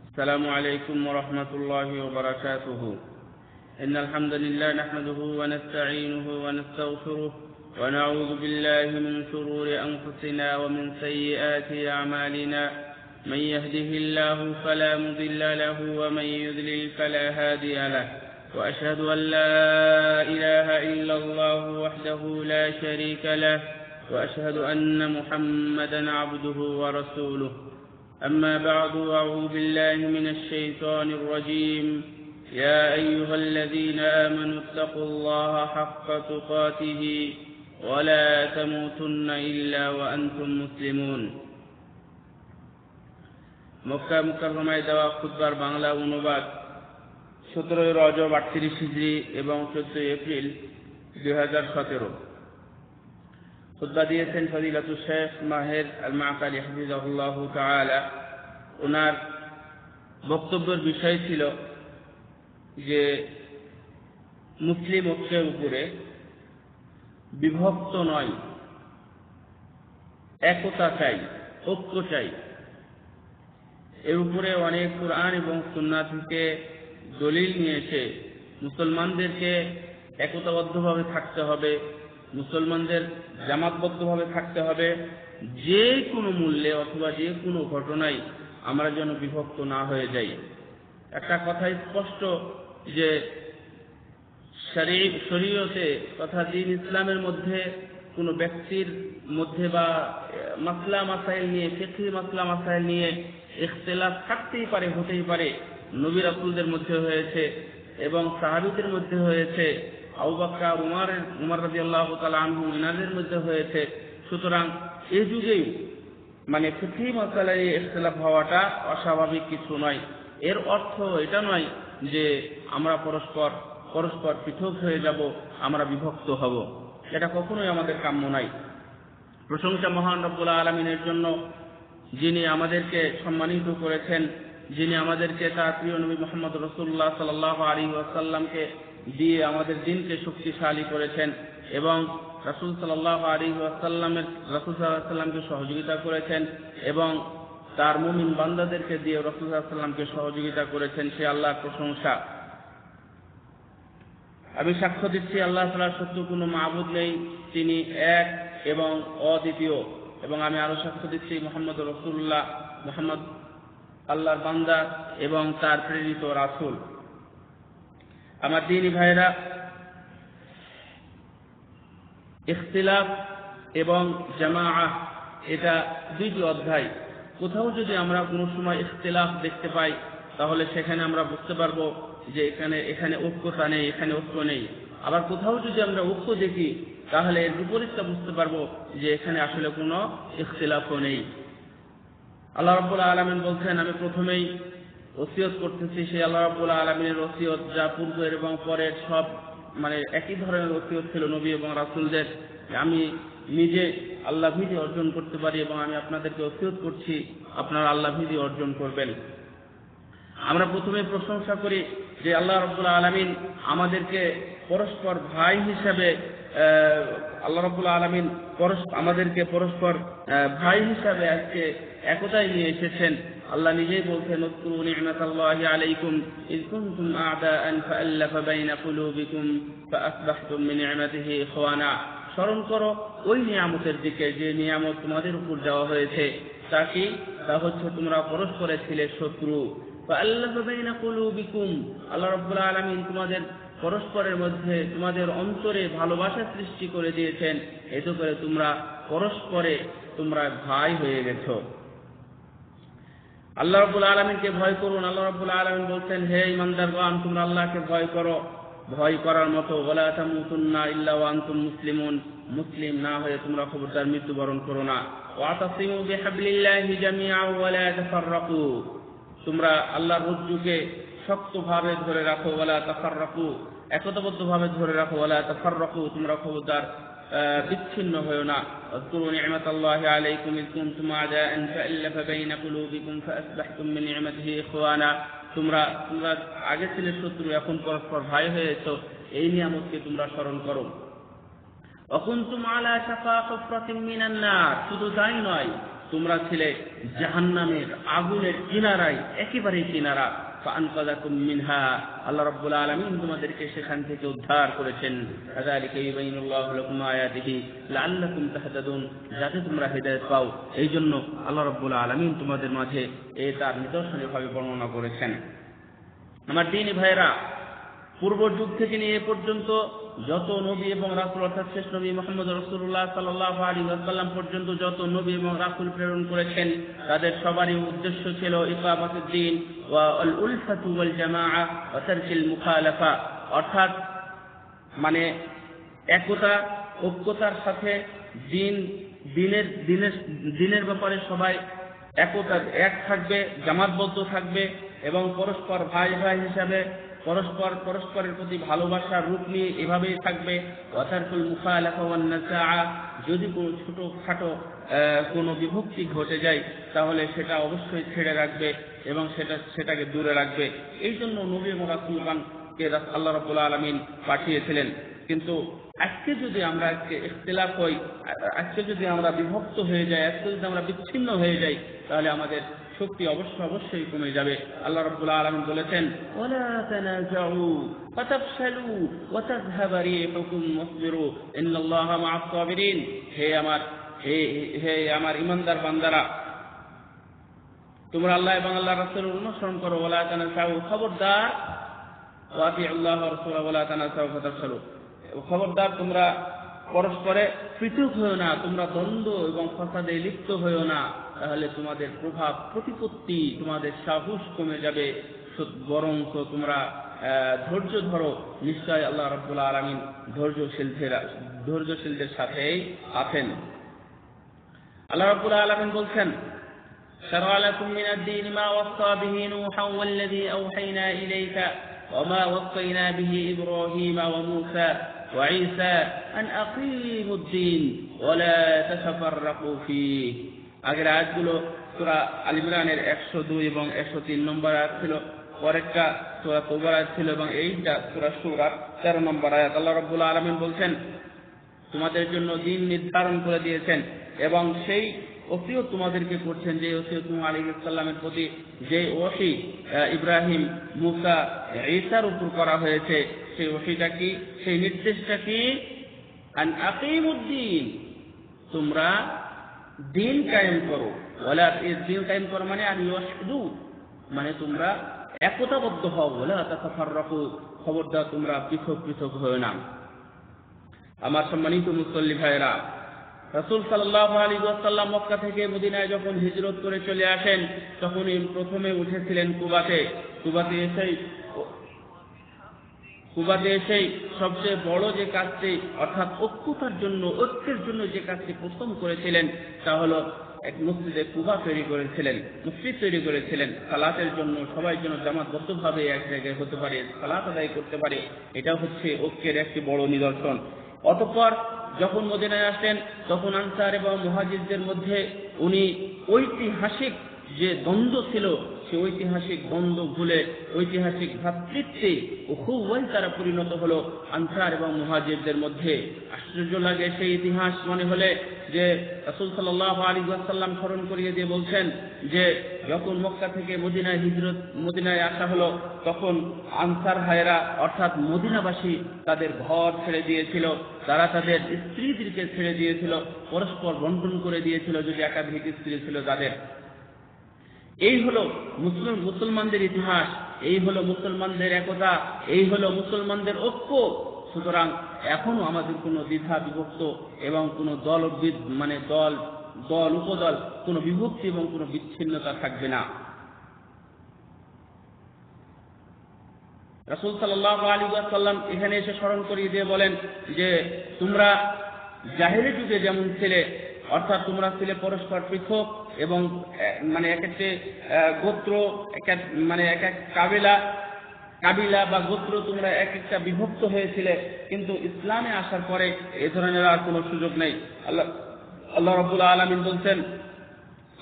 السلام عليكم ورحمة الله وبركاته. إن الحمد لله نحمده ونستعينه ونستغفره ونعوذ بالله من شرور أنفسنا ومن سيئات أعمالنا. من يهده الله فلا مضل له ومن يضلل فلا هادي له. وأشهد أن لا إله إلا الله وحده لا شريك له وأشهد أن محمدا عبده ورسوله. أما بعد، أعوذ بالله من الشيطان الرجيم. يا أيها الذين آمنوا اتقوا الله حق تقاته ولا تموتن إلا وأنتم مسلمون. মক্কা মুকাররমায় দেওয়া খুতবার বাংলা অনুবাদ 17 রজব 38 হিজরি এবং 14 এপ্রিল 2017। খুতবা দিয়েছেন ফজিলাতুল শেখ মাহের আল মাকালি হাফিজাহুল্লাহু তাআলা। ওনার বক্তব্যের বিষয় ছিল যে মুসলিম ঐক্যের উপরে বিভক্ত নয়, একতা চাই, ঐক্য চাই। এর উপরে অনেক কুরআন এবং সুন্নাহ থেকে দলিল নিয়েছে মুসলমানদেরকে একতাবদ্ধভাবে থাকতে হবে, মুসলমানদের জামাতবদ্ধভাবে থাকতে হবে। যে কোনো মূল্যে অথবা যে কোনো ঘটনায় আমরা যেন বিভক্ত না হয়ে যাই। একটা কথাই স্পষ্ট যে শরীয়তে তথা দ্বীন ইসলামের মধ্যে কোনো ব্যক্তির মধ্যে বা মাসলা মাসাইল নিয়ে, ফিকহি মাসলা মাসাইল নিয়ে ইখতিলাফ থাকতেই পারে, হতেই পারে। নবী রাসূলদের মধ্যে হয়েছে এবং সাহাবীদের মধ্যে হয়েছে, আবু বকর উমর রাদিয়াল্লাহু তাআলা আনহু ইনাদের মধ্যে হয়েছে। সুতরাং এই যুগেই ফিকহি মাসালায় ইখতিলাফ হওয়াটা অস্বাভাবিক কিছু নয়। এর অর্থ এটা নয় যে আমরা পরস্পর পৃথক হয়ে যাব, আমরা বিভক্ত হব। এটা কখনোই আমাদের কাম্য নয়। প্রশংসা মহান রব্বুল আলামিনের জন্য, যিনি আমাদেরকে সম্মানিত করেছেন, যিনি আমাদেরকে তার প্রিয় নবী মুহাম্মদ রাসূলুল্লাহ সাল্লাল্লাহু আলাইহি ওয়াসাল্লামকে দিয়ে আমাদের দ্বীনকে শক্তিশালী করেছেন এবং রাসূল সাল্লাল্লাহু আলাইহি ওয়াসাল্লামকে সহযোগিতা করেছেন এবং তার মুমিন বান্দাদেরকে দিয়ে রাসূল সাল্লাল্লাহু আলাইহি ওয়াসাল্লামকে সহযোগিতা করেছেন। সে আল্লাহর প্রশংসা। আমি সাক্ষ্য দিচ্ছি আল্লাহ ছাড়া সত্য কোনো মাবুদ নেই, তিনি এক এবং অদ্বিতীয়। এবং আমি আরো সাক্ষ্য দিচ্ছি মুহাম্মদ রাসূলুল্লাহ, মুহাম্মদ আল্লাহর বান্দা এবং তার প্রেরিত রাসূল। আমার দ্বীনী ভাইরা, ইখতিলাফ এবং জামাআহ এটা দুইটি অধ্যায়। কোথাও যদি আমরা কোনো সময় ইখতিলাফ দেখতে পাই তাহলে সেখানে আমরা বুঝতে পারবো যে এখানে ঐক্যতা নেই, এখানে ঐক্য নেই। আবার কোথাও যদি আমরা ঐক্য দেখি তাহলে এর বিপরীতটা বুঝতে পারবো যে এখানে আসলে কোনো ইখতিলাফও নেই। আল্লাহ রাব্বুল আলামিন বলছেন, আমি প্রথমেই ওসিয়ত করতেছি সেই আল্লাহ রাব্বুল আলামিনের ওসিয়ত যা পূর্বের এবং পরের সব একই ধরনের ওসিয়ত ছিল নবী এবং রাসূলদের। আমি নিজে আল্লাহ ভীতি অর্জন করতে পারি এবং আমি আপনাদেরকে ওসিয়ত করছি আপনারা আল্লাহ ভীতি অর্জন করবেন। আমরা প্রথমে প্রশংসা করি যে আল্লাহ রাব্বুল আলামিন আমাদেরকে পরস্পর ভাই হিসাবে, আল্লাহ রাব্বুল আলামিন আমাদেরকে পরস্পর ভাই হিসাবে আজকে একতায় নিয়ে এসেছেন। আল্লাহ নিজেই বলছেন, উযকুরু নি'মাতাল্লাহি আলাইকুম ইয কুনতুম আ'দাআন ফাআল্লাফা বাইনা কুলুবিকুম ফাআসবাহতুম বিনি'মাতিহি ইখওয়ানা। স্মরণ করো ওই নিয়ামতের দিকে যে নিয়ামত তোমাদের উপর দেওয়া হয়েছে। তা হচ্ছে তোমরা পরস্পরে ছিলে শত্রু। ফাআল্লাফা বাইনা কুলুবিকুম, আল্লাহ রাব্বুল আলামিন তোমাদের পরস্পরের মধ্যে, তোমাদের অন্তরে ভালোবাসা সৃষ্টি করে দিয়েছেন। এতে করে তোমরা পরস্পরে ভাই হয়ে গেছো। আল্লাহ রাব্বুল আলামিনকে ভয় করুন। আল্লাহ রাব্বুল আলামিন বলছেন, হে ঈমানদারগণ, তোমরা আল্লাহকে ভয় করো, ভয় করার মতো। ওয়ালা তামুতুন্না ইল্লা ওয়া আনতুম মুসলিমুন, মুসলিম না হয়ে তোমরা খবরদার মৃত্যুবরণ করো না। ওয়াতাসিমু বিহাবলিল্লাহি জামিআন ওয়া লা তাফাররাকু, তোমরা আল্লাহর রজ্জুকে শক্তভাবে ধরে রাখো। ওয়ালা তাফাররাকু, একতাবদ্ধভাবে ধরে রাখো। ওয়ালা তাফাররাকু, তোমরা খবরদার বিচ্ছিন্ন হয়েও না। উযকুরু নি'মাতাল্লাহি আলাইকুম ইয কুনতুম আ'দাআন ফাআল্লাফা বাইনা কুলুবিকুম ফাআসবাহতুম বিনি'মাতিহি ইখওয়ানা, তোমরা আগে ছিলে শত্রু, এখন পরস্পর ভাই হয়েছো। এই নিয়ামতকে তোমরা স্মরণ করো। ওয়া কুনতুম আলা শাফা হুফরাতিন মিনান নার, শুধু তাই নয়, তোমরা ছিলে জাহান্নামের আগুনের কিনারায়, একেবারে কিনারা। ফাআনকাযাকুম মিনহা, আল্লাহ রাব্বুল আলামিন তোমাদেরকে সেখান থেকে উদ্ধার করেছেন। কাযালিকা ইউবাইনুল্লাহু লাকুম আয়াতিহি লাআল্লাকুম তাহতাদুন, যাতে তোমরা হেদায়েত পাও। এই জন্য আল্লাহ রাব্বুল আলামিন তোমাদের মাঝে তার নিদর্শনভাবে বর্ণনা করেছেন। আমার দ্বীনি ভাইরা, পূর্ব যুগ থেকে নিয়ে এ পর্যন্ত যত নবী এবং রাসূল, অর্থাৎ শেষ নবী মুহাম্মদ রাসূলুল্লাহ সাল্লাল্লাহু আলাইহি ওয়াসাল্লাম পর্যন্ত যত নবী এবং রাসূল প্রেরণ করেছেন, তাদের সবারই উদ্দেশ্য ছিল ইকামাতুদ দ্বীন ওয়া আল উলফাতু ওয়াল জামাআ ওয়া তারকিল মুখালাফা, অর্থাৎ মানে একতা, ঐক্যতার সাথে দিনের ব্যাপারে সবাই একতা, এক থাকবে, জামাতবদ্ধ থাকবে এবং পরস্পর ভাই ভাই হিসাবে পরস্পরের প্রতি ভালোবাসার রূপ নিয়ে এভাবেই থাকবে। ওয়াতারকুল মুখালাফা ওয়ান নাযাআ, যদি কোনো ছোটখাটো কোনো বিভক্তি ঘটে যায় তাহলে সেটা অবশ্যই ছেড়ে রাখবে এবং সেটাকে দূরে রাখবে। এই জন্য নবী এবং রাসূলগণকে আল্লাহ রাব্বুল আলামিন পাঠিয়েছিলেন। কিন্তু আজকে যদি আমরা ইখতিলাফ হই, আজকে যদি আমরা বিভক্ত হয়ে যাই, আজকে যদি আমরা বিচ্ছিন্ন হয়ে যাই, তাহলে আমাদের শক্তি অবশ্যই কমে যাবে। আল্লাহ রাব্বুল আলামিন বলেছেন, ওয়ালা তানাজাউ ফাতাফশালু ওয়া তাযহাবা রিহুকুম ওয়াসবিরু ইন্নাল্লাহা মা'আস সাবিরিন। হে আমার ঈমানদার বান্দারা, তোমরা আল্লাহ এবং আল্লাহর রাসূলের অনুসরণ করো। ওয়ালা তানাজাউ, খবরদার, ওয়া আতিউল্লাহ ওয়া রাসূলাহু ওয়ালা তানাজাউ ফাতাফশালু, খবরদার তোমরা পরস্পরে পৃথক হয়েও না, তোমরা দ্বন্দ্ব এবং ফাসাদে লিপ্ত হয়েও না, তাহলে তোমাদের প্রভাব প্রতিপত্তি, তোমাদের সাহস কমে যাবে। বরং তো তোমরা ধৈর্য ধরো, নিশ্চয় আল্লাহ রাব্বুল আলামিন ধৈর্যশীলদের সাথেই আছেন। আল্লাহ রাব্বুল আলামিন বলছেন, শারআ লাকুম মিনাদ দীন মা ওয়াসা বিহি নূহান ওয়াল্লাযী আওহাইনা ইলাইকা ওয়া মা ওয়াসাইনা বিহি ইব্রাহিমা ওয়া মূসা ওয়া ঈসা আন আকিমুদ দীন ওয়া লা তাতাফাররাকু ফীহি। আগের আয়াতগুলো সূরা আল ইমরানের 102 এবং 103 নম্বর আয়াত ছিল, পরেরটা সূরা তাওবার আয়াত ছিল এবং এইটা সূরা শূরার 13 নম্বর আয়াত। আল্লাহ রাব্বুল আলামিন বলছেন, তোমাদের জন্য দিন নির্ধারণ করে দিয়েছেন এবং সেই ওসিয়ত তোমাদেরকে করছেন, যে ওসিয়ত নূহ আলাইহিস সালামের প্রতি যে ওহী ইব্রাহিম, মূসা, ঈসার উপর করা হয়েছে, সেই ওহীটা কি, সেই নির্দেশটা কি? আন আকিমুদ্দিন, তোমরা দিন কায়েম করো। ওয়ালা, দিন কায়েম করো মানে আন ইউহিদু, মানে তোমরা একতাবদ্ধ হও। ওয়ালা তাতাফাররাকু, খবরদার তোমরা পৃথক পৃথক হও না। আমার সম্মানিত মুসল্লি ভাইরা, রাসূল সাল্লাল্লাহু আলাইহি ওয়াসাল্লাম মক্কা থেকে মদিনায় যখন হিজরত করে চলে আসেন, তখনই প্রথমে উঠেছিলেন কুবাতে। কুবাতে এসেই সবচেয়ে বড় যে কাজটি, অর্থাৎ ঐক্যের জন্য যে কাজটি প্রথম করেছিলেন, তা হলো এক মসজিদে কুবা মসজিদ তৈরি করেছিলেন সালাতের জন্য, সবাই যেন জামাতবদ্ধভাবে এক জায়গায় হতে পারে, সালাত আদায় করতে পারে। এটা হচ্ছে ঐক্যের একটি বড় নিদর্শন। অতঃপর যখন মদিনায় আসেন, তখন আনসার এবং মুহাজিরদের মধ্যে উনি ঐতিহাসিক যে দ্বন্দ্ব ছিল, সেই ঐতিহাসিক দ্বন্দ্ব ভুলে ঐতিহাসিক ভ্রাতৃত্বে উখুওয়ায় তারা পরিণত হলো আনসার এবং মুহাজিরদের মধ্যে। আশ্চর্য লাগে সেই ইতিহাস মনে হলে, যে রাসূল সাল্লাল্লাহু আলাইহি ওয়াসাল্লাম স্মরণ করিয়ে দিয়ে বলছেন যে যখন মক্কা থেকে মদিনায় আসা হলো, তখন আনসার ভাইরা অর্থাৎ মদিনাবাসী তাদের ঘর ছেড়ে দিয়েছিল, তারা তাদের স্ত্রীদেরকে ছেড়ে দিয়েছিল, পরস্পর বন্টন করে দিয়েছিল যদি একাধিক স্ত্রী ছিল তাদের। এই হলো মুসলমানদের ইতিহাস, এই হলো মুসলমানদের একতা, এই হলো মুসলমানদের ঐক্য। সুতরাং এখনো আমাদের কোনো দ্বিধা বিভক্ত এবং কোনো দল উপদল, কোনো বিভক্তি এবং কোনো বিচ্ছিন্নতা থাকবে না। রাসূল সাল্লাল্লাহু আলাইহি ওয়াসাল্লাম এখানে এসে স্মরণ করিয়ে দিয়ে বলেন যে তোমরা জাহেলি যুগে যেমন ছিলে, অর্থাৎ তোমরা ছিলে পরস্পর পৃথক এবং এক একটি গোত্র, এক এক কাবিলা বা গোত্র, তোমরা এক একটা বিভক্ত হয়েছিলে। কিন্তু ইসলামে আসার পরে এ ধরনের আর কোনো সুযোগ নেই। আল্লাহ রাব্বুল আলামিন বলছেন,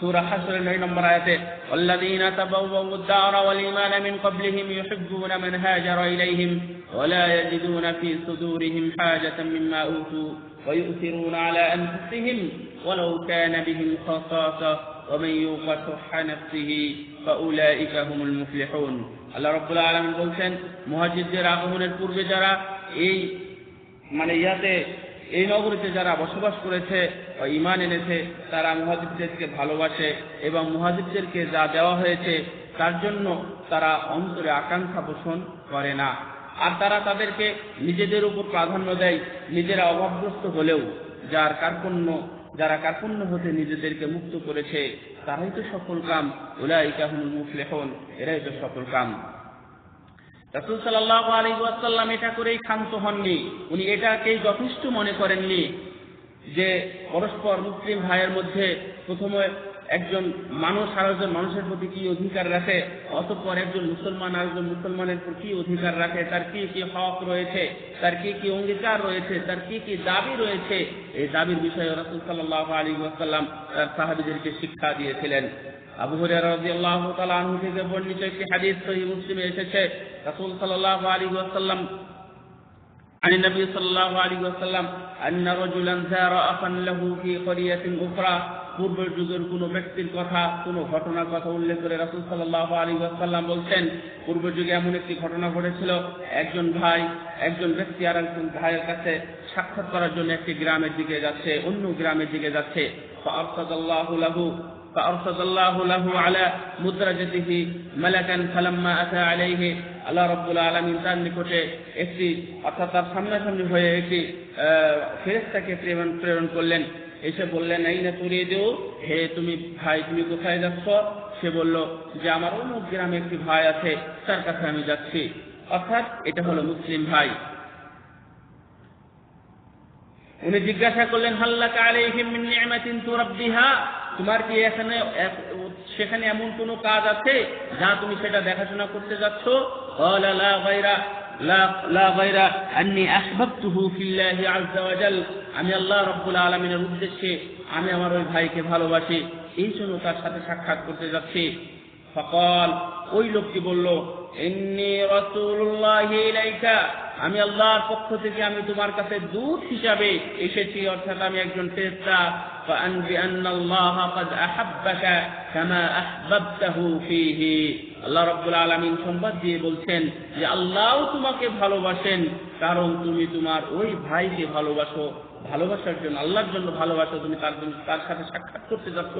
সূরা হাশরের 9 নম্বর আয়াতে ওয়াল্লাযীনা তাবাওয়াউদ দারা ওয়াল ঈমানা মিন ক্বাবলিহিম ইউহিব্বুনা মান হাজারা ইলাইহিম ওয়া লা ইয়াজিদুনা ফি সুদুরিহিম হাজাতান মিম্মা উতু ওয়া ইউথিরুনা আলা আনফুসিহিম ওয়ালাউ কানা বিহিম খাসাসা ওয়া মান ইউকা শুহা নাফসিহি ফাউলাইকা হুমুল মুফলিহুন। আল্লাহ রাব্বুল আলামিন বলছেন, মুহাজিরদের আগমনের পূর্বে যারা এই এই নগরীতে যারা বসবাস করেছে বা ঈমান এনেছে, তারা মুহাজিরদেরকে ভালোবাসে এবং মুহাজিরদেরকে যা দেওয়া হয়েছে তার জন্য তারা অন্তরে আকাঙ্ক্ষা পোষণ করে না। আর তারা তাদেরকে নিজেদের উপর প্রাধান্য দেয়, নিজেরা অভাবগ্রস্ত হলেও যারা কার্পণ্য হতে নিজেদেরকে মুক্ত করেছে তারাই তো সফল কাম। উলাইকা হুমুল মুফলিহুন, এরাই তো সফল কাম। রাসূল সাল্লাল্লাহু আলাইহি ওয়াসাল্লাম এটা করেই ক্ষান্ত হননি। উনি এটাকেই যথেষ্ট মনে করেননি যে পরস্পর মুসলিম ভাইয়ের মধ্যে প্রথমে একজন মানুষ আরেকজন মানুষের প্রতি কি অধিকার রাখে, অতঃপর একজন মুসলমান আরেকজন মুসলমানের প্রতি কি অধিকার রাখে, তার কি কি হক রয়েছে, তার কি কি অঙ্গীকার রয়েছে, তার কি কি দাবি রয়েছে। এই দাবির বিষয়ে রাসূল সাল্লাল্লাহু আলাইহি ওয়াসাল্লাম তার সাহাবীদেরকে শিক্ষা দিয়েছিলেন। আবু হুরায়রা রাদিয়াল্লাহু তাআলা আনহু থেকে বর্ণিত একটি হাদিস সহিহ মুসলিমে এসেছে, রাসূল সাল্লাল্লাহু আলাইহি ওয়াসাল্লাম عن النبي صلى الله عليه وسلم أن رجلا زار أخا له في قرية أخرى। পূর্বের যুগের কোন ব্যক্তির কথা, কোন ঘটনার কথা উল্লেখ করে রাসূল সাল্লাল্লাহু আলাইহি ওয়াসাল্লাম বলছেন, পূর্বের যুগে এমন একটি ঘটনা ঘটেছিল, একজন ব্যক্তি আর একজন ভাইয়ের কাছে সাক্ষাৎ করার জন্য একটি গ্রামের দিকে যাচ্ছে, অন্য গ্রামের দিকে যাচ্ছে। فأرسل الله له على مدرجته ملكا فلما أتى عليه। আল্লাহ রাব্বুল আলামিন তার নিকটে অর্থাৎ তার সামনাসামনি হয়ে একটি ফেরেশতাকে প্রেরণ করলেন। এসে বললেন, আইনা তুরিদু, হে তুমি কোথায় যাচ্ছ? সে বলল যে আমার অমুক গ্রামে একটি ভাই আছে, তার কাছে আমি যাচ্ছি। অর্থাৎ এটা হলো মুসলিম ভাই। উনি জিজ্ঞাসা করলেন, হাল্লাকা আলাইহিম মিন নি'মাতিন তুরাব্বিহা, তোমার কি সেখানে এমন কোনো কাজ আছে যা তুমি সেটা দেখাশোনা করতে যাচ্ছ? ক্বালা লা গায়রা আন্নী আহবাবতুহু ফিল্লাহি আযজা ওয়া জাল, আমি আল্লাহ রাব্বুল আলামিনের উদ্দেশ্যে আমি আমার ওই ভাইকে ভালোবাসি, এই জন্য তার সাথে সাক্ষাৎ করতে যাচ্ছি। ফাকাল, ওই লোকটি বলল, ইন্নী রাসূলুল্লাহি ইলাইকা, আমি আল্লাহর পক্ষ থেকে আমি তোমার কাছে দূত হিসাবে এসেছি, অর্থাৎ আমি একজন ফেরেশতা। ফাআনবি আন্নাল্লাহা কাদ আহাব্বাকা কামা আহবাবতাহু ফীহি, আল্লাহ রাব্বুল আলামিন সংবাদ দিয়ে বলছেন যে আল্লাহও তোমাকে ভালোবাসেন, কারণ তুমি তোমার ওই ভাইকে ভালোবাসার জন্য, আল্লাহর জন্য ভালোবাসো, তুমি তার সাথে সাক্ষাৎ করতে যাচ্ছ,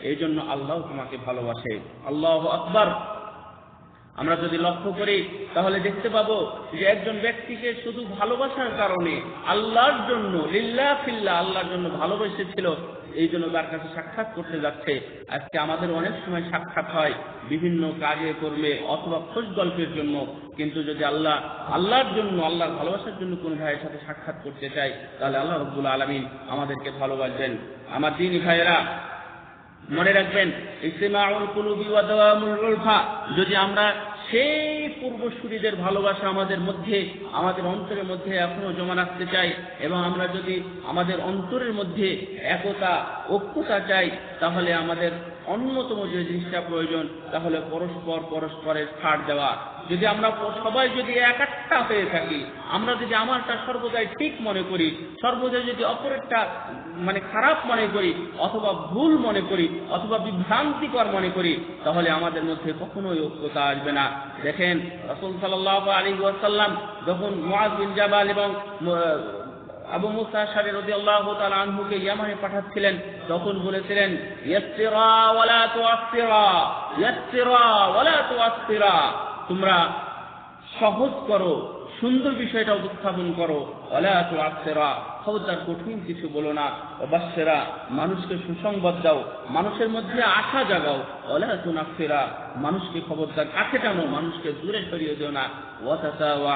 এই জন্য আল্লাহ তোমাকে ভালোবাসে। আল্লাহু আকবার। আমরা যদি লক্ষ্য করি তাহলে দেখতে পাবো যে একজন ব্যক্তিকে শুধু ভালোবাসার কারণে আল্লাহর জন্য, লিল্লাহ ফিল্লাহ, আল্লাহর জন্য ভালোবেসেছিল, এই জন্য তার কাছে সাক্ষাৎ করতে যাচ্ছে। আজকে আমাদের অনেক সময় সাক্ষাৎ হয় বিভিন্ন কাজে কর্মে অথবা খোঁজ গল্পের জন্য, কিন্তু যদি আল্লাহর জন্য, আল্লাহর ভালোবাসার জন্য কোন ভাইয়ের সাথে সাক্ষাৎ করতে চাই, তাহলে আল্লাহ রাব্বুল আলামিন আমাদেরকে ভালোবাসবেন। আমার দ্বীনী ভাইয়েরা, মনে রাখবেন, ইসতিমাউল কুলুবি ওয়া দাওয়ামুল উলফা, যদি আমরা সেই পূর্বসূরীদের ভালোবাসা আমাদের অন্তরের মধ্যে এখনো জমা রাখতে চাই, এবং আমরা যদি আমাদের অন্তরের মধ্যে ঐক্যতা চাই, তাহলে আমাদের অন্যতম যে জিনিসটা প্রয়োজন তাহলে পরস্পরের ছাড় দেওয়া। যদি আমরা সবাই যদি একাত্তা হয়ে থাকি, আমরা যদি আমারটা সর্বদাই ঠিক মনে করি, সর্বদাই যদি অপরেরটা খারাপ মনে করি, অথবা ভুল মনে করি, অথবা বিভ্রান্তিকর মনে করি, তাহলে আমাদের মধ্যে কখনোই ঐক্যতা আসবে না। দেখেন, রাসূল সাল্লাল্লাহু আলাইহি ওয়াসাল্লাম যখন মুআয বিন জাবাল এবং আবু মুসা আশআরী রাদিয়াল্লাহু তাআলা আনহুকে ইয়ামানে পাঠাচ্ছিলেন, তখন বলেছিলেন, ইয়াসসিরা ওয়ালা তুআসসিরা, ইয়াসসিরা ওয়ালা তুআসসিরা, তোমরা সহজ করো, সুন্দর বিষয়টা উপস্থাপন করো, ওয়ালা তুআসসিরা, খবরদার কঠিন কিছু বলো না, ওয়াবাশশিরা, মানুষকে সুসংবাদ দাও, মানুষের মধ্যে আশা জাগাও, ওয়ালা তুনাফিরা, মানুষকে খবরদার কাছে টানো, মানুষকে দূরে সরিয়ে দিও না, ওয়াতাতাওয়া,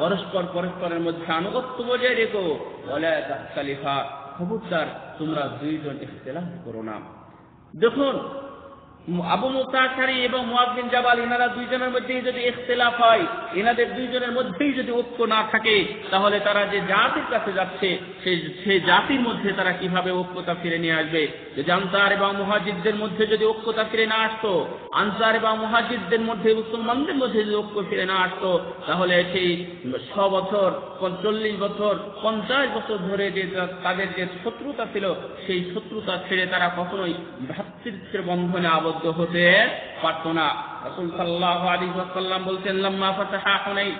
পরস্পরের মধ্যে আনুগত্য বজায় রেখো, ওয়ালা তাখতালিফা, খবরদার তোমরা দুইজন ইখতিলাফ করো না। দেখুন, আবু মুসা আশআরী এবং মুআয বিন জাবাল এনারা দুইজনের মধ্যেই যদি ইখতিলাফ হয়, এনাদের দুইজনের মধ্যেই যদি ঐক্য না থাকে, তাহলে তারা যে জাতির কাছে যাচ্ছে সেই জাতির মধ্যে তারা কিভাবে ঐক্যতা ফিরে নিয়ে আসবে? যদি আনসার এবং মুহাজিরদের মধ্যে যদি ঐক্যতা ফিরে না আসতো, আনসার এবং মুহাজিরদের মধ্যে মুসলমানদের মধ্যে যদি ঐক্য ফিরে না আসতো, তাহলে সেই 100 বছর 40 বছর 50 বছর ধরে যে তাদের যে শত্রুতা ছিল, সেই শত্রুতা ছেড়ে তারা কখনোই ভ্রাতৃত্বের বন্ধনে আবদ্ধ হতে পারত না। রাসূল সাল্লাল্লাহু আলাইহি ওয়াসাল্লাম বলছেন, লাম্মা ফাতাহা হুনাইন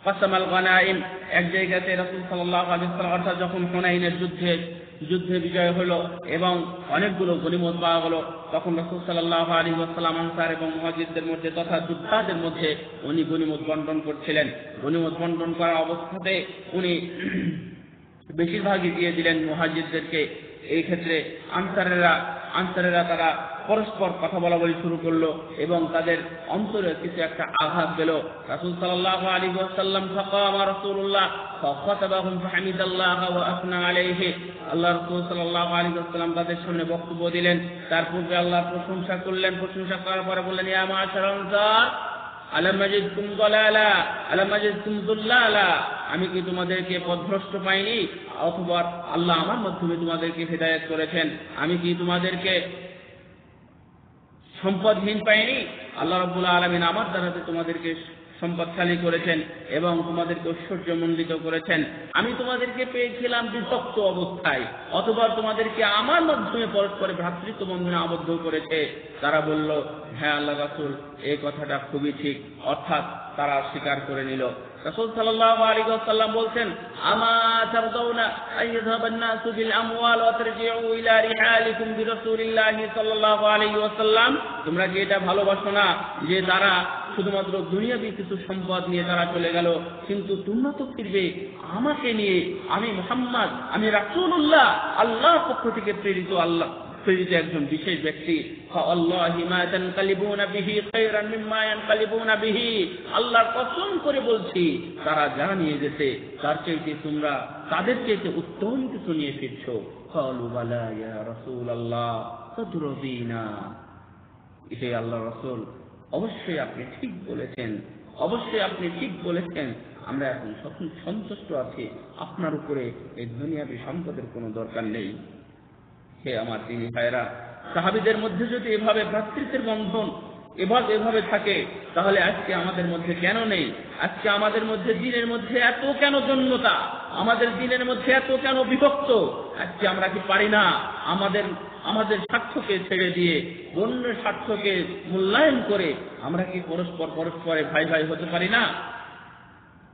কাসামাল গনাইম, এক জায়গাতে রাসূল সাল্লাল্লাহু আলাইহি ওয়াসাল্লাম অর্থাৎ যখন হুনাইনের যুদ্ধে বিজয় হলো এবং অনেকগুলো গনিমত পাওয়া গেল, তখন রাসূল সাল্লাল্লাহু আলাইহি ওয়াসাল্লাম আনসার এবং মুহাজিরদের মধ্যে তথা যোদ্ধাদের মধ্যে উনি গনিমত বন্টন করছিলেন। গনিমত বন্টন করার অবস্থাতে উনি বেশিরভাগই দিয়ে দিলেন মুহাজিরদেরকে। এই ক্ষেত্রে আনসারেরা তারা পরস্পর কথা বলাবলি শুরু করলো এবং তাদের অন্তরে কিছু একটা আঘাত পেল। রাসূল সাল্লাল্লাহু আলাইহি ওয়াসাল্লাম ফাকামা রাসূলুল্লাহ ফাখাতাবাহুম ফাহামিদাল্লাহ ওয়া আসনা আলাইহি, আল্লাহ রাসূল সাল্লাল্লাহু আলাইহি ওয়াসাল্লাম তাদের সামনে বক্তব্য দিলেন। তার পূর্বে আল্লাহর প্রশংসা করলেন। প্রশংসা করার পরে বললেন, ইয়া মা'শারাল আনসার আলাম আজিদকুম দালালা আলাম আজিদকুম দুল্লালা, আমি কি তোমাদেরকে পথভ্রষ্ট পাইনি? অথবা আল্লাহ আমার মাধ্যমে তোমাদেরকে হিদায়াত করেছেন। আমি কি তোমাদেরকে সম্পদহীন পাইনি? আল্লাহ রাব্বুল আলামিন আমার দ্বারা তোমাদেরকে সম্পদশালী করেছেন এবং তোমাদেরকে ঐশ্বর্যমণ্ডিত করেছেন। আমি তোমাদেরকে পেয়েছিলাম বিভক্ত অবস্থায়, অথবা তোমাদেরকে আমার মাধ্যমে পরস্পরে ভ্রাতৃত্ব বন্ধনে আবদ্ধ করেছে। তারা বলল, হ্যাঁ আল্লাহ রাসূল, এই কথাটা খুবই ঠিক। অর্থাৎ তারা স্বীকার করে নিল। রাসূল সাল্লাল্লাহু আলাইহি ওয়াসাল্লাম বলছেন, আমা তারদাউনা আইযাহাবান নাসু বিল আমওয়াল ওয়া তারজিউ ইলা রিহালিকুম বিরাসূলিল্লাহি সাল্লাল্লাহু আলাইহি ওয়াসাল্লাম, তোমরা কি এটা ভালোবাসো না যে তারা শুধুমাত্র দুনিয়াবী কিছু সম্পদ নিয়ে তারা চলে গেল, কিন্তু তোমরা তো ফিরবে আমাকে নিয়ে, আমি মুহাম্মদ, আমি রাসূলুল্লাহ, আল্লাহর পক্ষ থেকে প্রেরিত একজন বিশেষ ব্যক্তি। আল্লাহি মা তানকালিবুনা বিহি খায়রান মিম্মা ইয়ানকালিবুনা বিহি, আল্লাহর কসম করে বলছি, তারা যা নিয়ে গেছে তার চাইতে তোমরা তাদের চাইতে উত্তম কিছু নিয়ে ফিরছো। ক্বালু বালা ইয়া রাসূলুল্লাহ ফাদরবিনা, হে আল্লাহর রাসূল, অবশ্যই আপনি ঠিক বলেছেন, অবশ্যই আপনি ঠিক বলেছেন, আমরা এখন সন্তুষ্ট আছি, আপনার উপরে এই দুনিয়াবী সম্পদের কোনো দরকার নেই। হে আমার দিনী ভাইরা, সাহাবীদের মধ্যে যদি এভাবে ভ্রাতৃত্বের বন্ধন এভাবে থাকে, তাহলে আজকে আমাদের মধ্যে কেন নেই? আজকে আমাদের মধ্যে দিনের মধ্যে এত কেন জন্যতা? আমাদের দিনের মধ্যে এত কেন বিভক্ত? আজকে আমরা কি পারি না আমাদের স্বার্থকে ছেড়ে দিয়ে অন্যের স্বার্থকে মূল্যায়ন করে আমরা কি পরস্পরে ভাই ভাই হতে পারি না?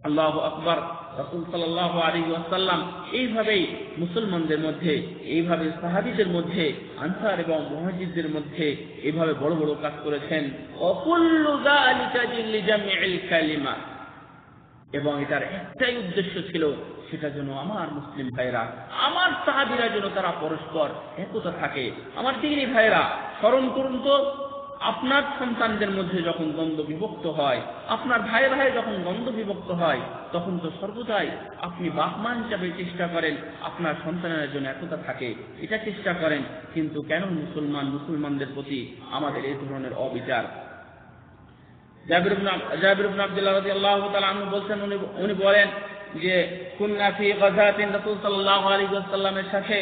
আল্লাহু আকবার। রাসূল সাল্লাল্লাহু আলাইহি ওয়াসাল্লাম এইভাবেই মুসলমানদের মধ্যে, এইভাবে সাহাবীদের মধ্যে, আনসার এবং মুহাজিরদের মধ্যে এইভাবে বড় বড় কাজ করেছেন। অকুল্লু যালিকা লিজামি'ল কালিমা, এবং এটার একটাই উদ্দেশ্য ছিল, সেটা যেন আমার মুসলিম ভাইরা, আমার সাহাবীরা যেন তারা পরস্পর একতা থাকে। আমার দিনী ভাইরা, স্মরণ করুন তো, আপনার সন্তানদের মধ্যে যখন দ্বন্দ্ব বিভক্ত হয়, আপনার ভাই যখন দ্বন্দ্ব বিভক্ত হয়, তখন তো সর্বদাই আপনি বাপ মা হিসাবে চেষ্টা করেন আপনার সন্তানের জন্য একতা থাকে, এটা চেষ্টা করেন। কিন্তু কেন মুসলমানদের প্রতি আমাদের এই ধরনের অবিচার? জাবির ইবনে আব্দুল্লাহ রাদিয়াল্লাহু তাআলা আনহু বলছেন, উনি বলেন যে কুননা ফি গাযাতিন রাসূল সাল্লাল্লাহু আলাইহি ওয়াসাল্লামের সাথে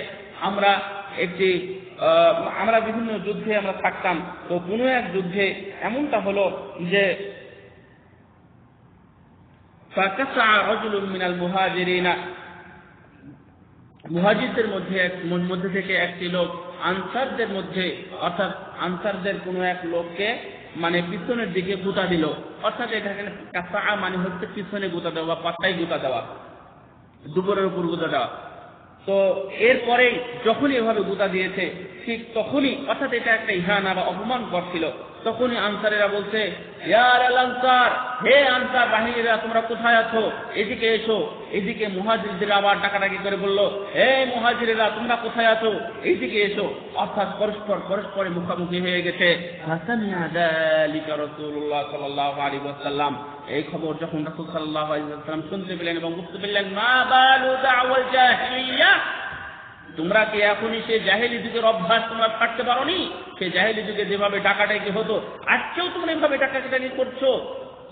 আমরা বিভিন্ন যুদ্ধে আমরা থাকতাম। তো কোনো এক যুদ্ধে এমনটা হলো যে ফাকাসা রাজুলুম মিনাল মুহাজিরিনা, মুহাজিরদের মধ্যে থেকে একটি লোক আনসারদের মধ্যে, অর্থাৎ আনসারদের কোনো এক লোককে মানে পিছনের দিকে গুতা দিল। অর্থাৎ এখানে কাসা মানে হচ্ছে পিছনে গুতা দেওয়া বা পাতায় গুতা দেওয়া, দুপুরের উপর গুতা দেওয়া। তো এরপরে যখনই এভাবে গুতা দিয়েছে, ঠিক তখনই, অর্থাৎ এটা একটা ইহানা বা অপমান করছিল, তখনই আনসারেরা বলছে, ইয়া আল আনসার, হে আনসার বাহিনীরা, তোমরা কোথায় আছো? এদিকে এসো। এদিকে মুহাজিররা আবার ডাকাডাকি করে বলল, হে মুহাজিরেরা, তোমরা কোথায় আছো? এইদিকে এসো। অর্থাৎ পরস্পরে মুখামুখি হয়ে গেছে। ফাসামিআ যালিকা রাসূলুল্লাহ সাল্লাল্লাহু আলাইহি ওয়াসাল্লাম, এই খবর যখন রাসূল সাল্লাল্লাহু আলাইহি ওয়াসাল্লাম শুনতে পেলেন এবং বুঝতে পেলেন, মা বালু দাওয়াল জাহিলিয়া, তোমরা কি এখনই সেই জাহেলি যুগের অভ্যাস তোমরা ছাড়তে পারোনি? সেই জাহেলি যুগে যেভাবে ডাকাডাকি হতো, আজকেও তোমরা এইভাবে ডাকাডাকি করছো।